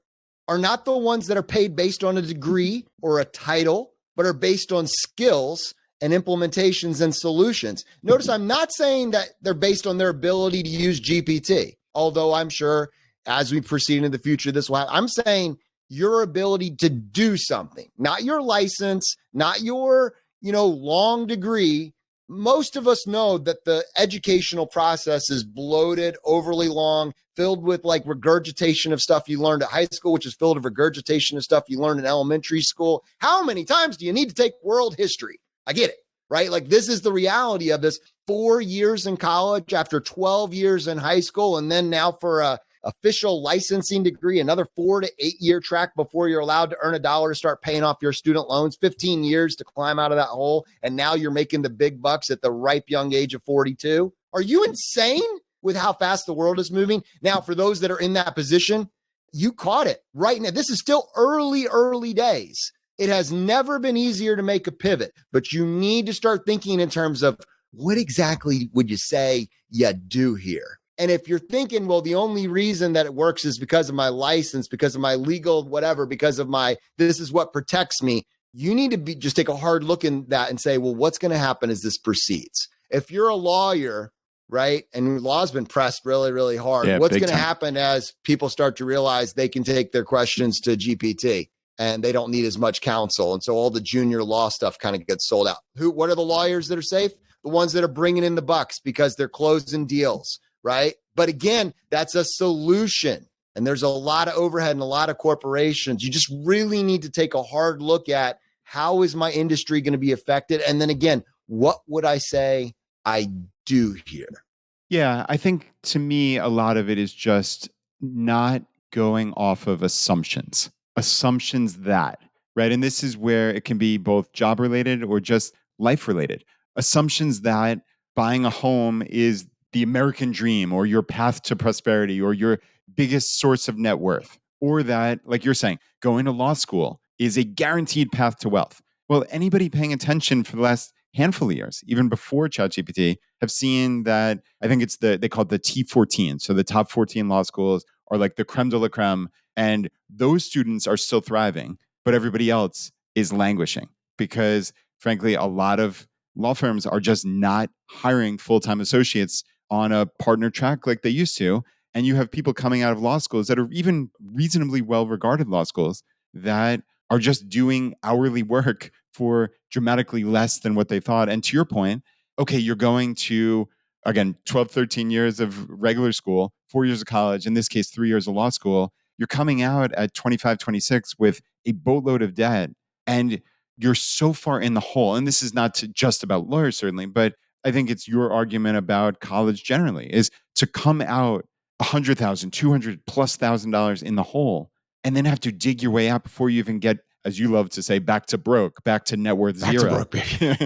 are not the ones that are paid based on a degree or a title, but are based on skills and implementations and solutions. Notice I'm not saying that they're based on their ability to use GPT, although I'm sure as we proceed into the future, this will happen. I'm saying your ability to do something, not your license, not your long degree. Most of us know that the educational process is bloated, overly long, filled with like regurgitation of stuff you learned at high school, which is filled with regurgitation of stuff you learned in elementary school. How many times do you need to take world history? I get it, right? Like this is the reality of this. 4 years in college after 12 years in high school, and then now for a official licensing degree, another 4 to 8 year track before you're allowed to earn $1 to start paying off your student loans, 15 years to climb out of that hole. And now you're making the big bucks at the ripe young age of 42. Are you insane with how fast the world is moving? Now, for those that are in that position, you caught it right now. This is still early days. It has never been easier to make a pivot, but you need to start thinking in terms of what exactly would you say you do here? And if you're thinking, well, the only reason that it works is because of my license, because of my legal whatever, because of this is what protects me, you need to just take a hard look in that and say, well, what's going to happen as this proceeds? If you're a lawyer, right, and law's been pressed really, really hard, what's going to happen as people start to realize they can take their questions to GPT and they don't need as much counsel? And so all the junior law stuff kind of gets sold out. What are the lawyers that are safe? The ones that are bringing in the bucks because they're closing deals. Right. But again, that's a solution. And there's a lot of overhead and a lot of corporations. You just really need to take a hard look at how is my industry going to be affected? And then again, what would I say I do here? Yeah, I think to me, a lot of it is just not going off of assumptions that, right? And this is where it can be both job related or just life related. Assumptions that buying a home is the American dream or your path to prosperity or your biggest source of net worth, or that, like you're saying, going to law school is a guaranteed path to wealth. Well, anybody paying attention for the last handful of years, even before ChatGPT, have seen that. I think they call it the T14. So the top 14 law schools are like the creme de la creme. And those students are still thriving, but everybody else is languishing because, frankly, a lot of law firms are just not hiring full-time associates on a partner track like they used to. And you have people coming out of law schools that are even reasonably well-regarded law schools that are just doing hourly work for dramatically less than what they thought. And to your point, okay, you're going to, again, 12, 13 years of regular school, 4 years of college, in this case, 3 years of law school. You're coming out at 25, 26 with a boatload of debt. And you're so far in the hole. And this is not just about lawyers, certainly, but I think it's your argument about college generally is to come out 100,000, 200 plus $1,000 in the hole and then have to dig your way out before you even get, as you love to say, back to broke, back to net worth Back to zero. broke, baby.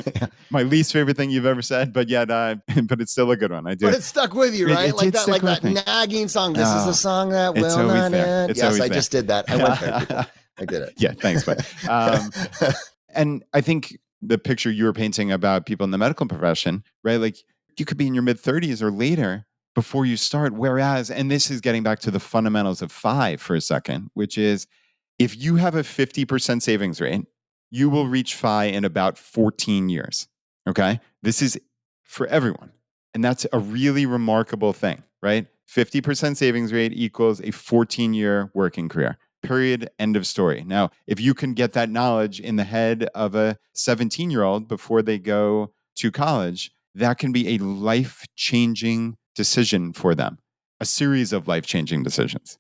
My least favorite thing you've ever said, but yet, but it's still a good one. I do. But it stuck with you, right? It like that nagging song. This is a song that it's will always not there. end. It's Yes, always I there. just did that. I went there, people. I did it. Yeah, thanks, bud. And I think the picture you were painting about people in the medical profession, right? Like you could be in your mid 30s or later before you start. Whereas, and this is getting back to the fundamentals of FI for a second, which is if you have a 50% savings rate, you will reach FI in about 14 years. Okay. This is for everyone. And that's a really remarkable thing, right? 50% savings rate equals a 14-year working career. Period. End of story. Now, if you can get that knowledge in the head of a 17-year-old before they go to college, that can be a life-changing decision for them, a series of life-changing decisions.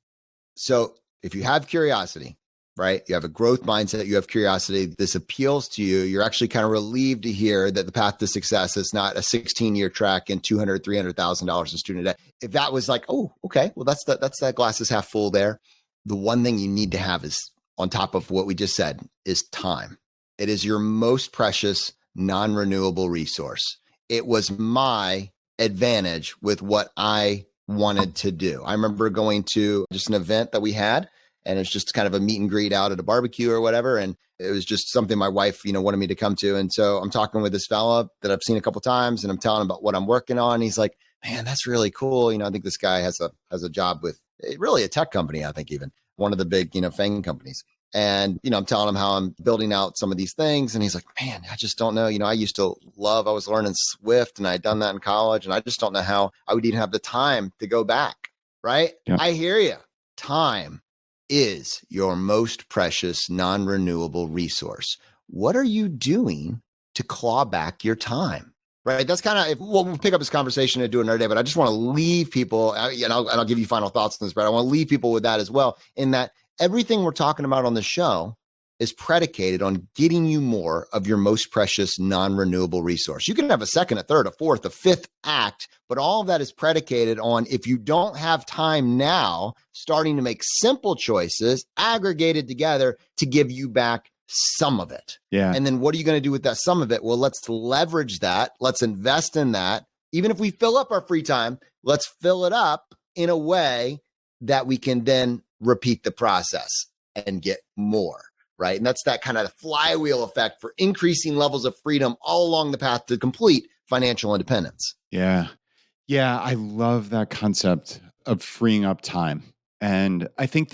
So if you have curiosity, right? You have a growth mindset, you have curiosity, this appeals to you. You're actually kind of relieved to hear that the path to success is not a 16-year track and $200,000, $300,000 in student debt. If that was like, oh, okay, well, that's that glass is half full there. The one thing you need to have is, on top of what we just said, is time. It is your most precious, non-renewable resource. It was my advantage with what I wanted to do. I remember going to just an event that we had, and it's just kind of a meet and greet out at a barbecue or whatever. And it was just something my wife, wanted me to come to. And so I'm talking with this fella that I've seen a couple of times, and I'm telling him about what I'm working on. He's like, man, that's really cool. I think this guy has a job with really a tech company. I think even one of the big, FANG companies. And, I'm telling him how I'm building out some of these things. And he's like, man, I just don't know. I was learning Swift and I'd done that in college. And I just don't know how I would even have the time to go back. Right. Yeah. I hear you. Time is your most precious, non-renewable resource. What are you doing to claw back your time? Right. That's kind of, we'll pick up this conversation and do it another day, but I just want to leave people, and I'll give you final thoughts on this, but I want to leave people with that as well, in that everything we're talking about on the show is predicated on getting you more of your most precious non-renewable resource. You can have a second, a third, a fourth, a fifth act, but all of that is predicated on, if you don't have time now, starting to make simple choices aggregated together to give you back some of it. Yeah. And then what are you going to do with that some of it? Well, let's leverage that. Let's invest in that. Even if we fill up our free time, let's fill it up in a way that we can then repeat the process and get more. Right. And that's that kind of flywheel effect for increasing levels of freedom all along the path to complete financial independence. Yeah. Yeah. I love that concept of freeing up time. And I think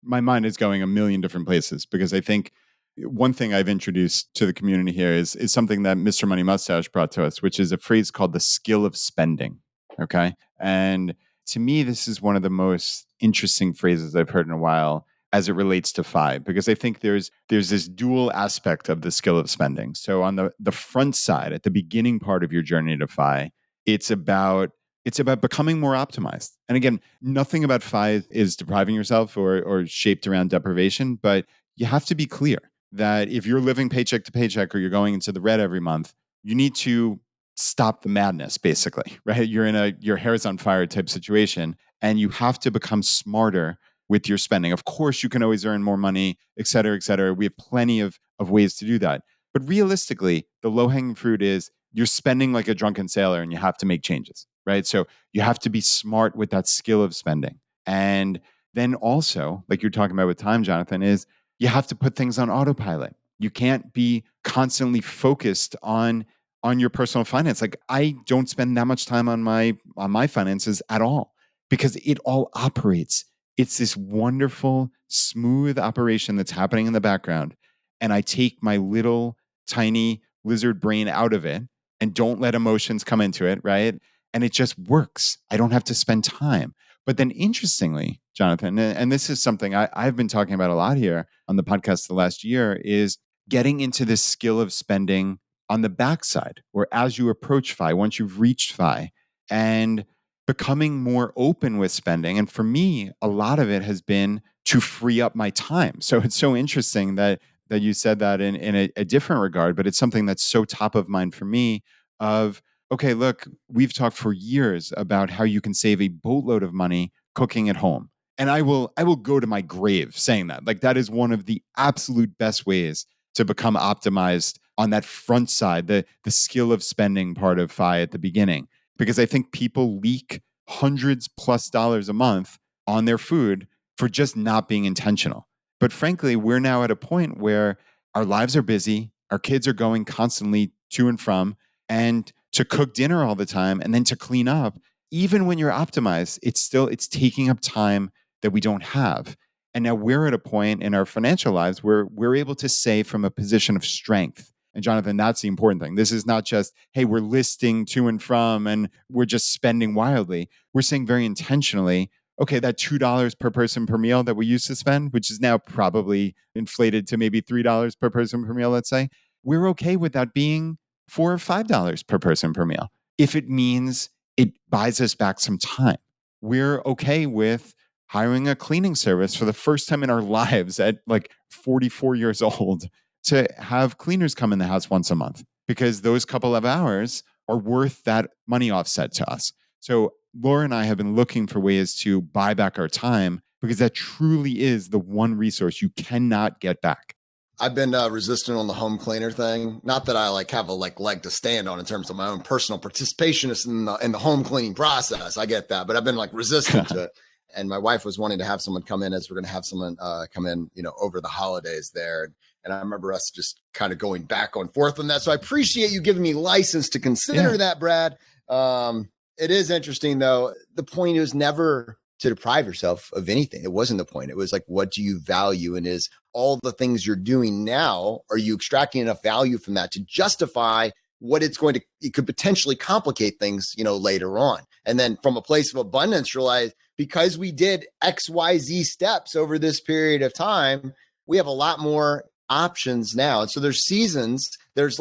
my mind is going a million different places, because I think one thing I've introduced to the community here is something that Mr. Money Mustache brought to us, which is a phrase called the skill of spending. Okay. And to me, this is one of the most interesting phrases I've heard in a while as it relates to FI, because I think there's this dual aspect of the skill of spending. So on the front side, at the beginning part of your journey to FI, it's about becoming more optimized. And again, nothing about FI is depriving yourself or shaped around deprivation, but you have to be clear that if you're living paycheck to paycheck or you're going into the red every month, you need to stop the madness, basically, right? You're in your hair's on fire type situation, and you have to become smarter with your spending. Of course, you can always earn more money, et cetera, et cetera. We have plenty of ways to do that. But realistically, the low-hanging fruit is you're spending like a drunken sailor and you have to make changes, right? So you have to be smart with that skill of spending. And then also, like you're talking about with time, Jonathan, is you have to put things on autopilot. You can't be constantly focused on your personal finance. Like I don't spend that much time on my finances at all because it all operates. It's this wonderful, smooth operation that's happening in the background. And I take my little tiny lizard brain out of it and don't let emotions come into it, right? And it just works. I don't have to spend time. But then interestingly, Jonathan, and this is something I've been talking about a lot here on the podcast the last year, is getting into this skill of spending on the backside or as you approach FI, once you've reached FI, and becoming more open with spending. And for me, a lot of it has been to free up my time. So it's so interesting that you said that in a different regard, but it's something that's so top of mind for me of, okay, look, we've talked for years about how you can save a boatload of money cooking at home. And I will go to my grave saying that. Like that is one of the absolute best ways to become optimized on that front side, the skill of spending part of FI at the beginning. Because I think people leak hundreds plus dollars a month on their food for just not being intentional. But frankly, we're now at a point where our lives are busy, our kids are going constantly to and from, and to cook dinner all the time and then to clean up, even when you're optimized, it's taking up time that we don't have. And now we're at a point in our financial lives where we're able to say from a position of strength. And Jonathan, that's the important thing. This is not just, hey, we're listing to and from and we're just spending wildly. We're saying very intentionally, okay, that $2 per person per meal that we used to spend, which is now probably inflated to maybe $3 per person per meal, let's say, we're okay with that being $4 or $5 per person per meal. If it means it buys us back some time, we're okay with hiring a cleaning service for the first time in our lives at like 44 years old to have cleaners come in the house once a month because those couple of hours are worth that money offset to us. So Laura and I have been looking for ways to buy back our time because that truly is the one resource you cannot get back. I've been resistant on the home cleaner thing. Not that I like have a leg to stand on in terms of my own personal participation in the home cleaning process. I get that, but I've been like resistant to it. And my wife was wanting to have someone come in as we're going to have someone come in, over the holidays there. And I remember us just kind of going back and forth on that. So I appreciate you giving me license to consider that, Brad. It is interesting, though. The point is never to deprive yourself of anything. It wasn't the point. It was like, what do you value? And is all the things you're doing now, are you extracting enough value from that to justify what it could potentially complicate things, later on. And then from a place of abundance, realize because we did XYZ steps over this period of time, we have a lot more options now. And so there's seasons, there's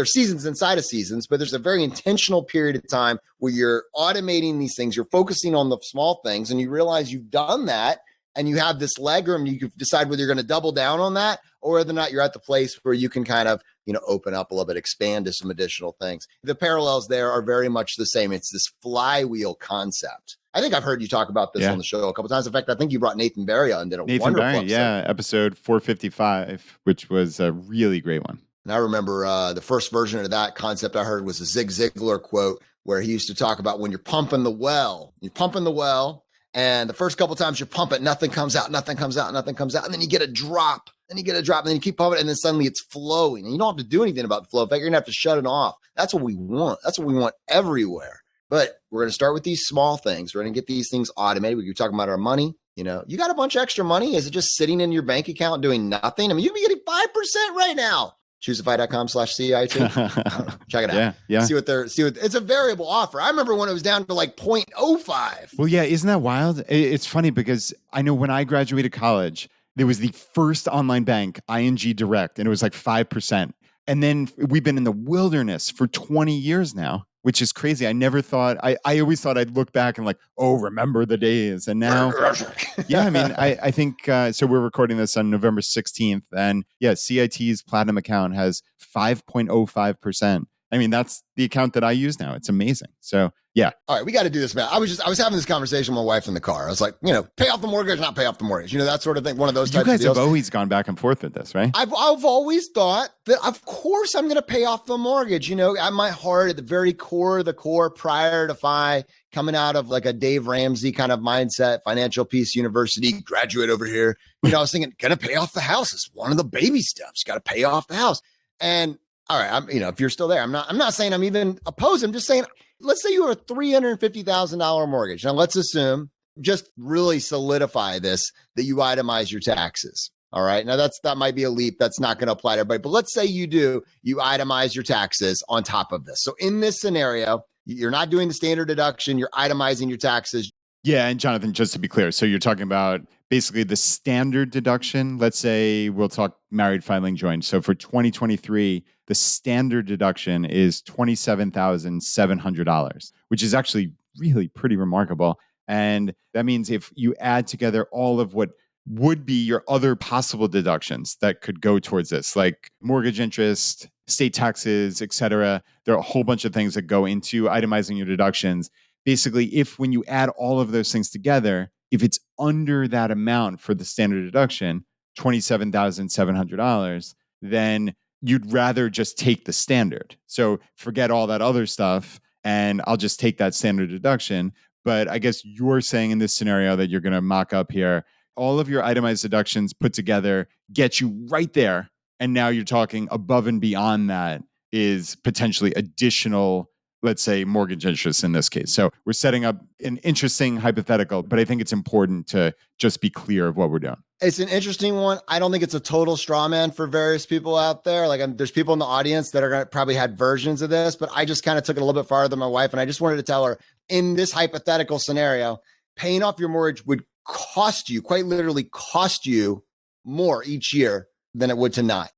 seasons inside of seasons, but there's a very intentional period of time where you're automating these things, you're focusing on the small things, and you realize you've done that and you have this legroom. You can decide whether you're going to double down on that or whether or not you're at the place where you can kind of, open up a little bit, expand to some additional things. The parallels there are very much the same. It's this flywheel concept. I think I've heard you talk about this on the show a couple of times. In fact, I think you brought Nathan Barry on and did a wonderful episode. Yeah, episode 455, which was a really great one. And I remember the first version of that concept I heard was a Zig Ziglar quote where he used to talk about when you're pumping the well, and the first couple of times you pump it, nothing comes out. And then you get a drop, and then you keep pumping it, and then suddenly it's flowing. And you don't have to do anything about the flow. In fact, you're going to have to shut it off. That's what we want. That's what we want everywhere. But we're going to start with these small things. We're going to get these things automated. We're talking about our money. You got a bunch of extra money. Is it just sitting in your bank account doing nothing? I mean, you'd be getting 5% right now. ChooseFI.com/CIT. Check it out. Yeah. See what it's a variable offer. I remember when it was down to like 0.05. Well, yeah. Isn't that wild? It's funny because I know when I graduated college, there was the first online bank, ING Direct, and it was like 5%. And then we've been in the wilderness for 20 years now, which is crazy. I never thought, I always thought I'd look back and like, oh, remember the days. And now, I think, so we're recording this on November 16th. And CIT's Platinum account has 5.05%. I mean, that's the account that I use now. It's amazing. So yeah. All right, we got to do this, man. I was having this conversation with my wife in the car. I was like, pay off the mortgage, not pay off the mortgage. That sort of thing. One of those You types of guys deals. have always gone back and forth with this, right? I've always thought that, of course, I'm going to pay off the mortgage. At my heart, at the very core of the core, prior to FI, coming out of like a Dave Ramsey kind of mindset, Financial Peace University graduate over here. I was thinking, going to pay off the house. It's one of the baby steps. Got to pay off the house. And all right, if you're still there, I'm not saying I'm even opposed. I'm just saying, let's say you have a $350,000 mortgage. Now let's assume, just really solidify this, that you itemize your taxes. All right. Now that might be a leap. That's not going to apply to everybody, but let's say you itemize your taxes on top of this. So in this scenario, you're not doing the standard deduction. You're itemizing your taxes. Yeah. And Jonathan, just to be clear, so you're talking about basically the standard deduction. Let's say we'll talk married filing joint. So for 2023, the standard deduction is $27,700, which is actually really pretty remarkable. And that means if you add together all of what would be your other possible deductions that could go towards this, like mortgage interest, state taxes, et cetera, there are a whole bunch of things that go into itemizing your deductions. Basically, if when you add all of those things together, if it's under that amount for the standard deduction, $27,700, then you'd rather just take the standard. So forget all that other stuff, and I'll just take that standard deduction. But I guess you're saying in this scenario that you're going to mock up here, all of your itemized deductions put together get you right there. And now you're talking above and beyond that is potentially additional, let's say, mortgage interest in this case. So we're setting up an interesting hypothetical, but I think it's important to just be clear of what we're doing. It's an interesting one. I don't think it's a total straw man for various people out there. Like, there's people in the audience that are going to probably had versions of this, but I just kind of took it a little bit farther than my wife. And I just wanted to tell her, in this hypothetical scenario, paying off your mortgage would cost you, quite literally cost you more each year than it would to not.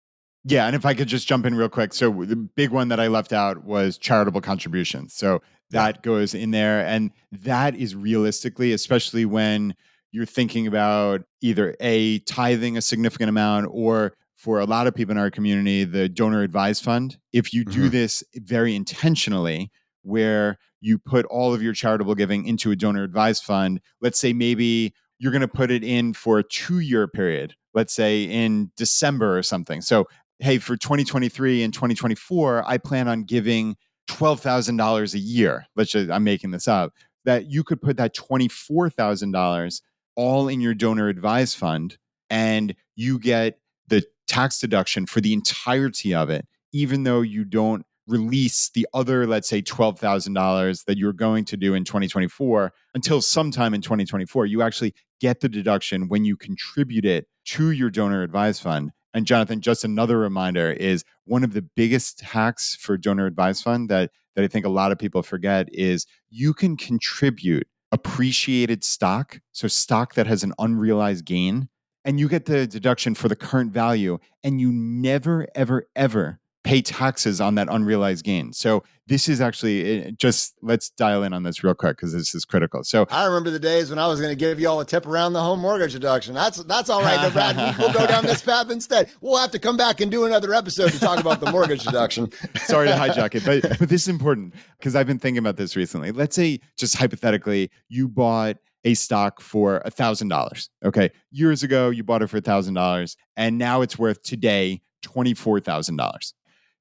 Yeah. And if I could just jump in real quick. So the big one that I left out was charitable contributions. So that goes in there. And that is realistically, especially when you're thinking about either A, tithing a significant amount, or for a lot of people in our community, the donor advised fund. If you do this very intentionally, where you put all of your charitable giving into a donor advised fund, let's say maybe you're going to put it in for a 2-year period, let's say in December or something. So, hey, for 2023 and 2024, I plan on giving $12,000 a year. I'm making this up. That you could put that $24,000 all in your donor advised fund, and you get the tax deduction for the entirety of it, even though you don't release the other, let's say, $12,000 that you're going to do in 2024 until sometime in 2024. You actually get the deduction when you contribute it to your donor advised fund. And Jonathan, just another reminder is one of the biggest hacks for donor advised fund that I think a lot of people forget is you can contribute appreciated stock, so stock that has an unrealized gain, and you get the deduction for the current value, and you never, ever, ever pay taxes on that unrealized gain. So this is actually just, let's dial in on this real quick because this is critical. So I remember the days when I was going to give you all a tip around the home mortgage deduction. That's all right, though, Brad. We'll go down this path instead. We'll have to come back and do another episode to talk about the mortgage deduction. Sorry to hijack it, but this is important because I've been thinking about this recently. Let's say, just hypothetically, you bought a stock for $1,000. Okay. Years ago, you bought it for $1,000 and now it's worth today $24,000.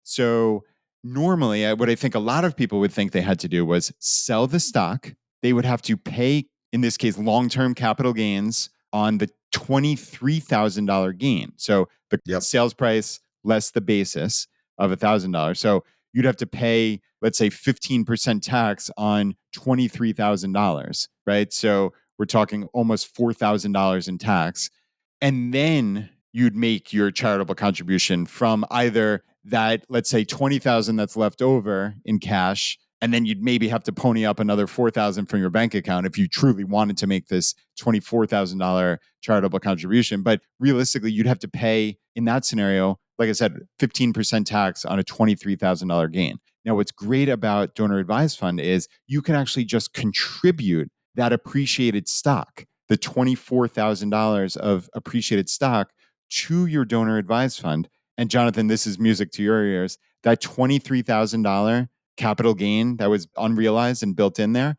So normally, what I think a lot of people would think they had to do was sell the stock. They would have to pay, in this case, long-term capital gains on the $23,000 gain. So the sales price less the basis of $1,000. So you'd have to pay, let's say, 15% tax on $23,000, right? So we're talking almost $4,000 in tax. And then you'd make your charitable contribution from either that, let's say, $20,000 that's left over in cash, and then you'd maybe have to pony up another $4,000 from your bank account if you truly wanted to make this $24,000 charitable contribution. But realistically, you'd have to pay, in that scenario, like I said, 15% tax on a $23,000 gain. Now, what's great about donor advised fund is you can actually just contribute that appreciated stock, the $24,000 of appreciated stock, to your donor advised fund. And Jonathan, this is music to your ears. that $23,000 capital gain that was unrealized and built in there,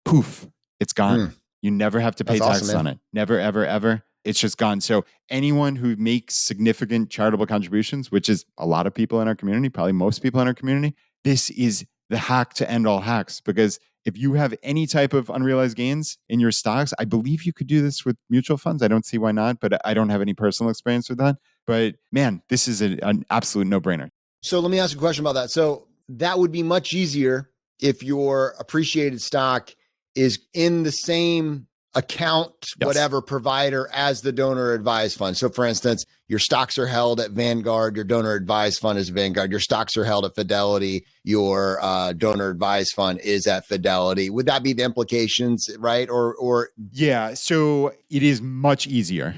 poof, it's gone. You never have to pay That's awesome, taxes on it. Never, ever, ever. It's just gone. So anyone who makes significant charitable contributions, which is a lot of people in our community, probably most people in our community, this is the hack to end all hacks. Because if you have any type of unrealized gains in your stocks, I believe you could do this with mutual funds. I don't see why not, but I don't have any personal experience with that. But man, this is an absolute no-brainer. So let me ask you a question about that. So that would be much easier if your appreciated stock is in the same account, whatever provider as the donor advised fund. So for instance, your stocks are held at Vanguard, your donor advised fund is Vanguard, your stocks are held at Fidelity, your donor advised fund is at Fidelity. Would that be the implications, right? Or yeah, so it is much easier,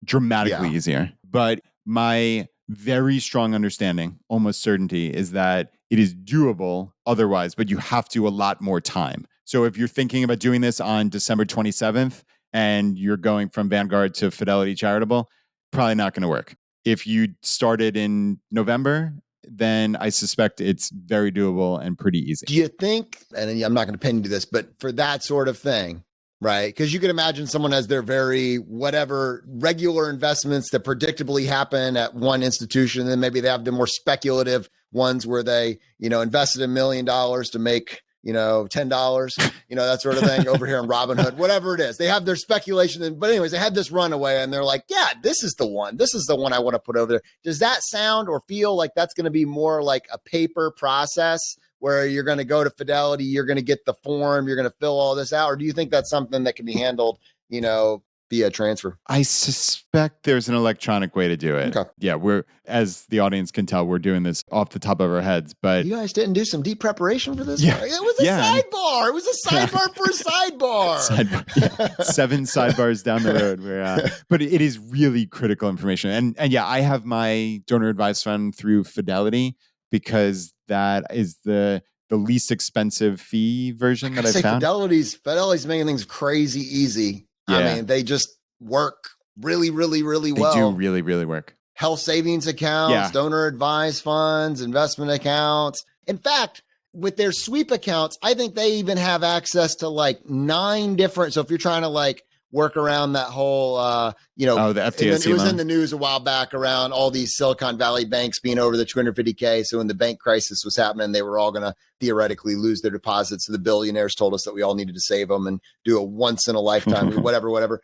dramatically easier. But my very strong understanding, almost certainty, is that it is doable otherwise, but you have to a lot more time. So if you're thinking about doing this on December 27th and you're going from Vanguard to Fidelity Charitable, probably not going to work. If you started in November, then I suspect it's very doable and pretty easy. Do you think, and I'm not going to pin you to this, but for that sort of thing, right? Because you can imagine someone has their very whatever regular investments that predictably happen at one institution, and then maybe they have the more speculative ones where they, invested $1 million to make, $10, that sort of thing over here in Robinhood, whatever it is. They have their speculation. But anyways, they had this runaway and they're like, yeah, this is the one. This is the one I want to put over there. Does that sound or feel like that's going to be more like a paper process where you're going to go to Fidelity, you're going to get the form, you're going to fill all this out? Or do you think that's something that can be handled, via transfer? I suspect there's an electronic way to do it. Okay. Yeah, as the audience can tell, we're doing this off the top of our heads. But you guys didn't do some deep preparation for this? Yeah. It was a sidebar. It was a sidebar for a sidebar. 7 sidebars down the road. But it is really critical information. And yeah, I have my donor advised fund through Fidelity because that is the least expensive fee version that I found. Fidelity's making things crazy easy. Yeah. I mean, they just work really, really, really well. They do really, really work. Health savings accounts, donor advised funds, investment accounts. In fact, with their sweep accounts, I think they even have access to like 9 different. So if you're trying to work around that whole, the FDIC it was in the news a while back around all these Silicon Valley banks being over the 250K. So when the bank crisis was happening, they were all going to theoretically lose their deposits. So the billionaires told us that we all needed to save them and do a once in a lifetime, whatever.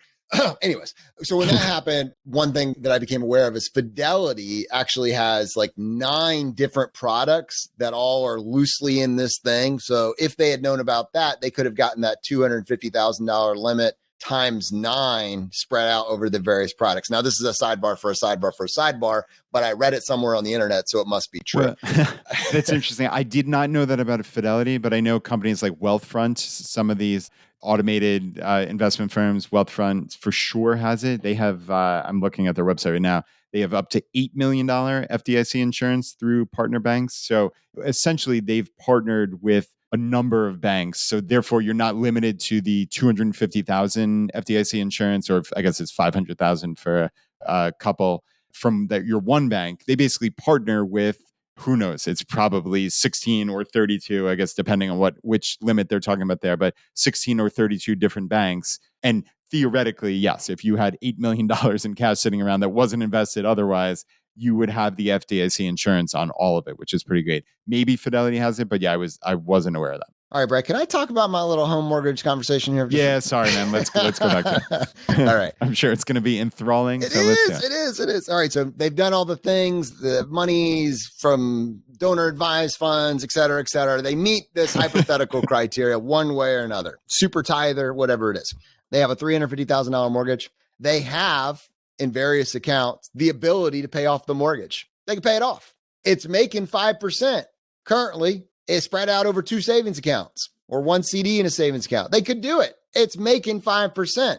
Anyways, so when that happened, one thing that I became aware of is Fidelity actually has like 9 different products that all are loosely in this thing. So if they had known about that, they could have gotten that $250,000 limit times 9 spread out over the various products. Now, this is a sidebar for a sidebar for a sidebar, but I read it somewhere on the internet, so it must be true. Well, that's interesting. I did not know that about Fidelity, but I know companies like Wealthfront, some of these automated investment firms, Wealthfront for sure has it. They have, I'm looking at their website right now, they have up to $8 million FDIC insurance through partner banks. So essentially, they've partnered with a number of banks. So therefore, you're not limited to the 250,000 FDIC insurance, or I guess it's 500,000 for a couple from your one bank. They basically partner with, who knows, it's probably 16 or 32, I guess, depending on which limit they're talking about there, but 16 or 32 different banks. And theoretically, yes, if you had $8 million in cash sitting around that wasn't invested otherwise, you would have the FDIC insurance on all of it, which is pretty great. Maybe Fidelity has it, but yeah, I wasn't aware of that. All right, Brett, can I talk about my little home mortgage conversation here? Sorry, man. Let's go back to it. All right. I'm sure it's going to be enthralling. It is. All right. So they've done all the things, the monies from donor advised funds, et cetera, et cetera. They meet this hypothetical criteria one way or another, super tither, whatever it is. They have a $350,000 mortgage. They have, in various accounts, the ability to pay off the mortgage. They can pay it off. It's making 5% currently. It's spread out over 2 savings accounts or 1 CD in a savings account. They could do it. It's making 5%.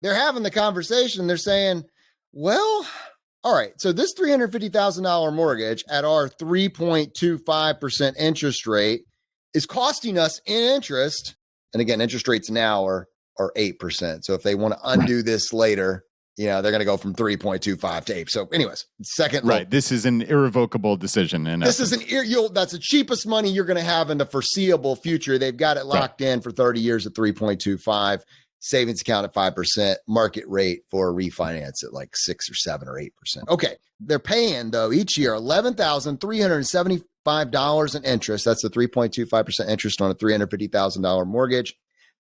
They're having the conversation. They're saying, well, all right, so this $350,000 mortgage at our 3.25% interest rate is costing us in interest. And again, interest rates now are 8%. So if they want to undo this later, they're going to go from 3.25 to 8. So anyways, second look. Right. This is an irrevocable decision. This is that's the cheapest money you're going to have in the foreseeable future. They've got it locked in for 30 years at 3.25, savings account at 5%, market rate for a refinance at like 6 or 7 or 8%. Okay. They're paying though each year $11,375 in interest. That's the 3.25% interest on a $350,000 mortgage.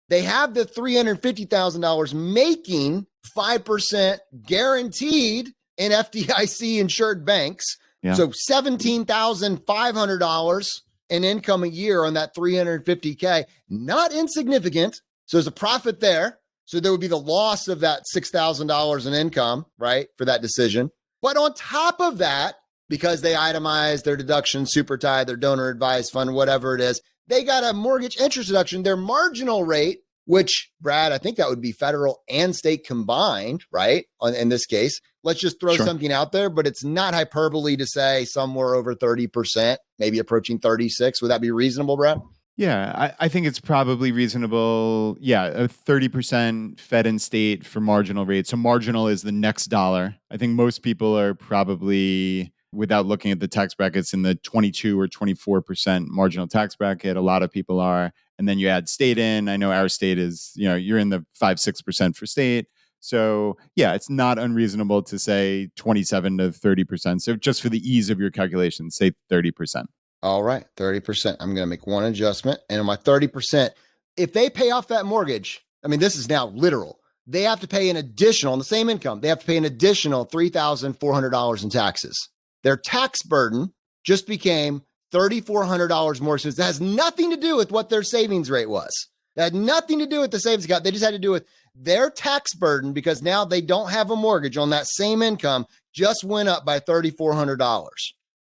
They have the $350,000 making 5% guaranteed in FDIC insured banks. Yeah. So $17,500 in income a year on that $350K, not insignificant. So there's a profit there. So there would be the loss of that $6,000 in income, right, for that decision. But on top of that, because they itemize their deduction, super tie, their donor advised fund, whatever it is, they got a mortgage interest deduction. Their marginal rate, which, Brad, I think that would be federal and state combined, right? In this case, let's just throw something out there, but it's not hyperbole to say somewhere over 30%, maybe approaching 36. Would that be reasonable, Brad? Yeah, I think it's probably reasonable. Yeah, a 30% Fed and state for marginal rate. So marginal is the next dollar. I think most people are probably, without looking at the tax brackets, in the 22 or 24% marginal tax bracket. A lot of people are. And then you add state in. I know our state is, you're in the 5-6% for state. So yeah, it's not unreasonable to say 27 to 30%. So just for the ease of your calculation, say 30%. All right, 30%. I'm going to make one adjustment. And on my 30%, if they pay off that mortgage, I mean, this is now literal. They have to pay an additional, on the same income, they have to pay an additional $3,400 in taxes. Their tax burden just became $3,400 more. So that has nothing to do with what their savings rate was. That had nothing to do with the savings account. They just had to do with their tax burden, because now they don't have a mortgage on that same income, just went up by $3,400.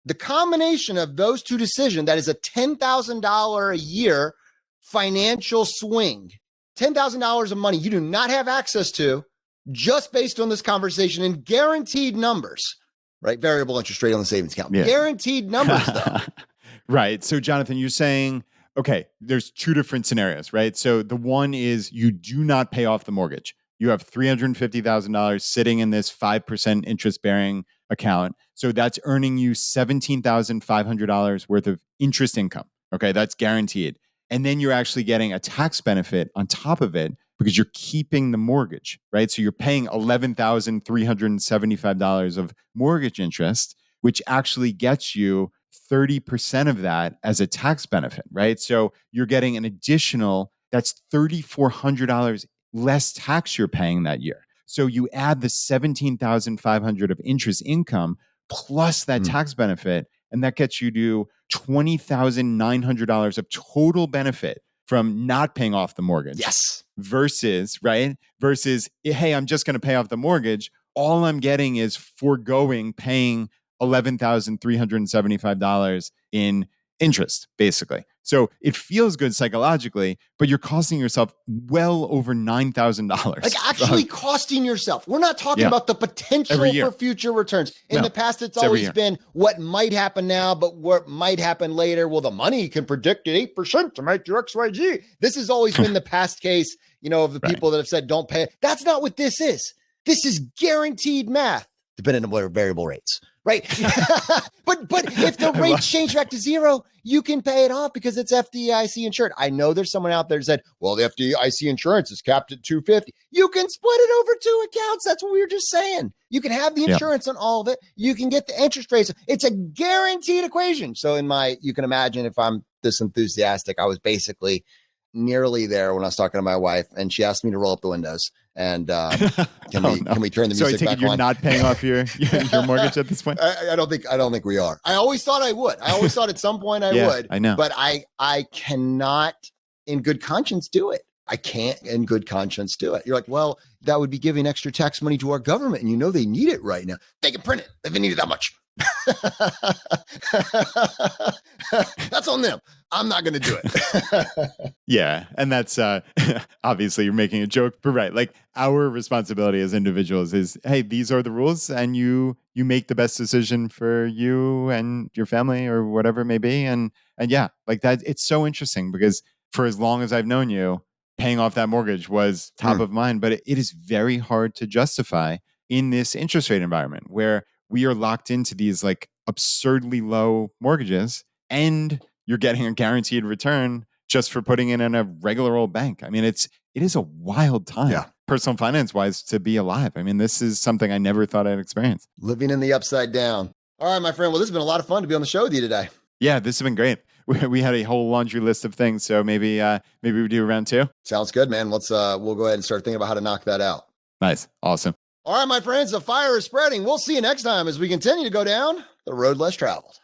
The combination of those two decisions, that is a $10,000 a year financial swing, $10,000 of money you do not have access to, just based on this conversation, in guaranteed numbers, right? Variable interest rate on the savings account. Yeah. Guaranteed numbers, though. Right. So, Jonathan, you're saying, okay, there's two different scenarios, right? So the one is you do not pay off the mortgage. You have $350,000 sitting in this 5% interest-bearing account. So that's earning you $17,500 worth of interest income. Okay, that's guaranteed. And then you're actually getting a tax benefit on top of it because you're keeping the mortgage, right? So you're paying $11,375 of mortgage interest, which actually gets you 30% of that as a tax benefit, right? So you're getting an additional, that's $3,400 less tax you're paying that year. So you add the $17,500 of interest income plus that tax benefit, and that gets you to $20,900 of total benefit from not paying off the mortgage. Yes. Versus, hey, I'm just going to pay off the mortgage. All I'm getting is foregoing paying $11,375 in interest, basically. So it feels good psychologically, but you're costing yourself well over $9,000. Like actually costing yourself. We're not talking about the potential for future returns. In the past, it's always been what might happen now, but what might happen later. Well, the money can predict at 8% to make your XYZ. This has always been the past case, of the people that have said, don't pay. That's not what this is. This is guaranteed math, depending on what variable rates. Right. but if the rates change back to zero, you can pay it off because it's FDIC insured. I know there's someone out there that said, well, the FDIC insurance is capped at $250. You can split it over two accounts. That's what we were just saying. You can have the insurance on all of it. You can get the interest rates. It's a guaranteed equation. So you can imagine if I'm this enthusiastic, I was basically nearly there when I was talking to my wife, and she asked me to roll up the windows. And can we turn the music back on? So I take it you're not paying off your mortgage at this point? I don't think we are. I always thought I would. I always thought at some point I would. I know. But I cannot in good conscience do it. I can't in good conscience do it. You're like, well, that would be giving extra tax money to our government, and they need it right now. They can print it if they need it that much. That's on them. I'm not going to do it. Yeah. And that's obviously you're making a joke, but right. Like our responsibility as individuals is, hey, these are the rules, and you make the best decision for you and your family or whatever it may be. And yeah, like that, it's so interesting because for as long as I've known you, paying off that mortgage was top of mind, but it is very hard to justify in this interest rate environment where we are locked into these like absurdly low mortgages, and you're getting a guaranteed return just for putting it in a regular old bank. I mean, it is a wild time, personal finance wise, to be alive. I mean, this is something I never thought I'd experience. Living in the upside down. All right, my friend. Well, this has been a lot of fun to be on the show with you today. Yeah, this has been great. We had a whole laundry list of things, so maybe we do round 2. Sounds good, man. Let's we'll go ahead and start thinking about how to knock that out. Nice, awesome. All right, my friends, the fire is spreading. We'll see you next time as we continue to go down the road less traveled.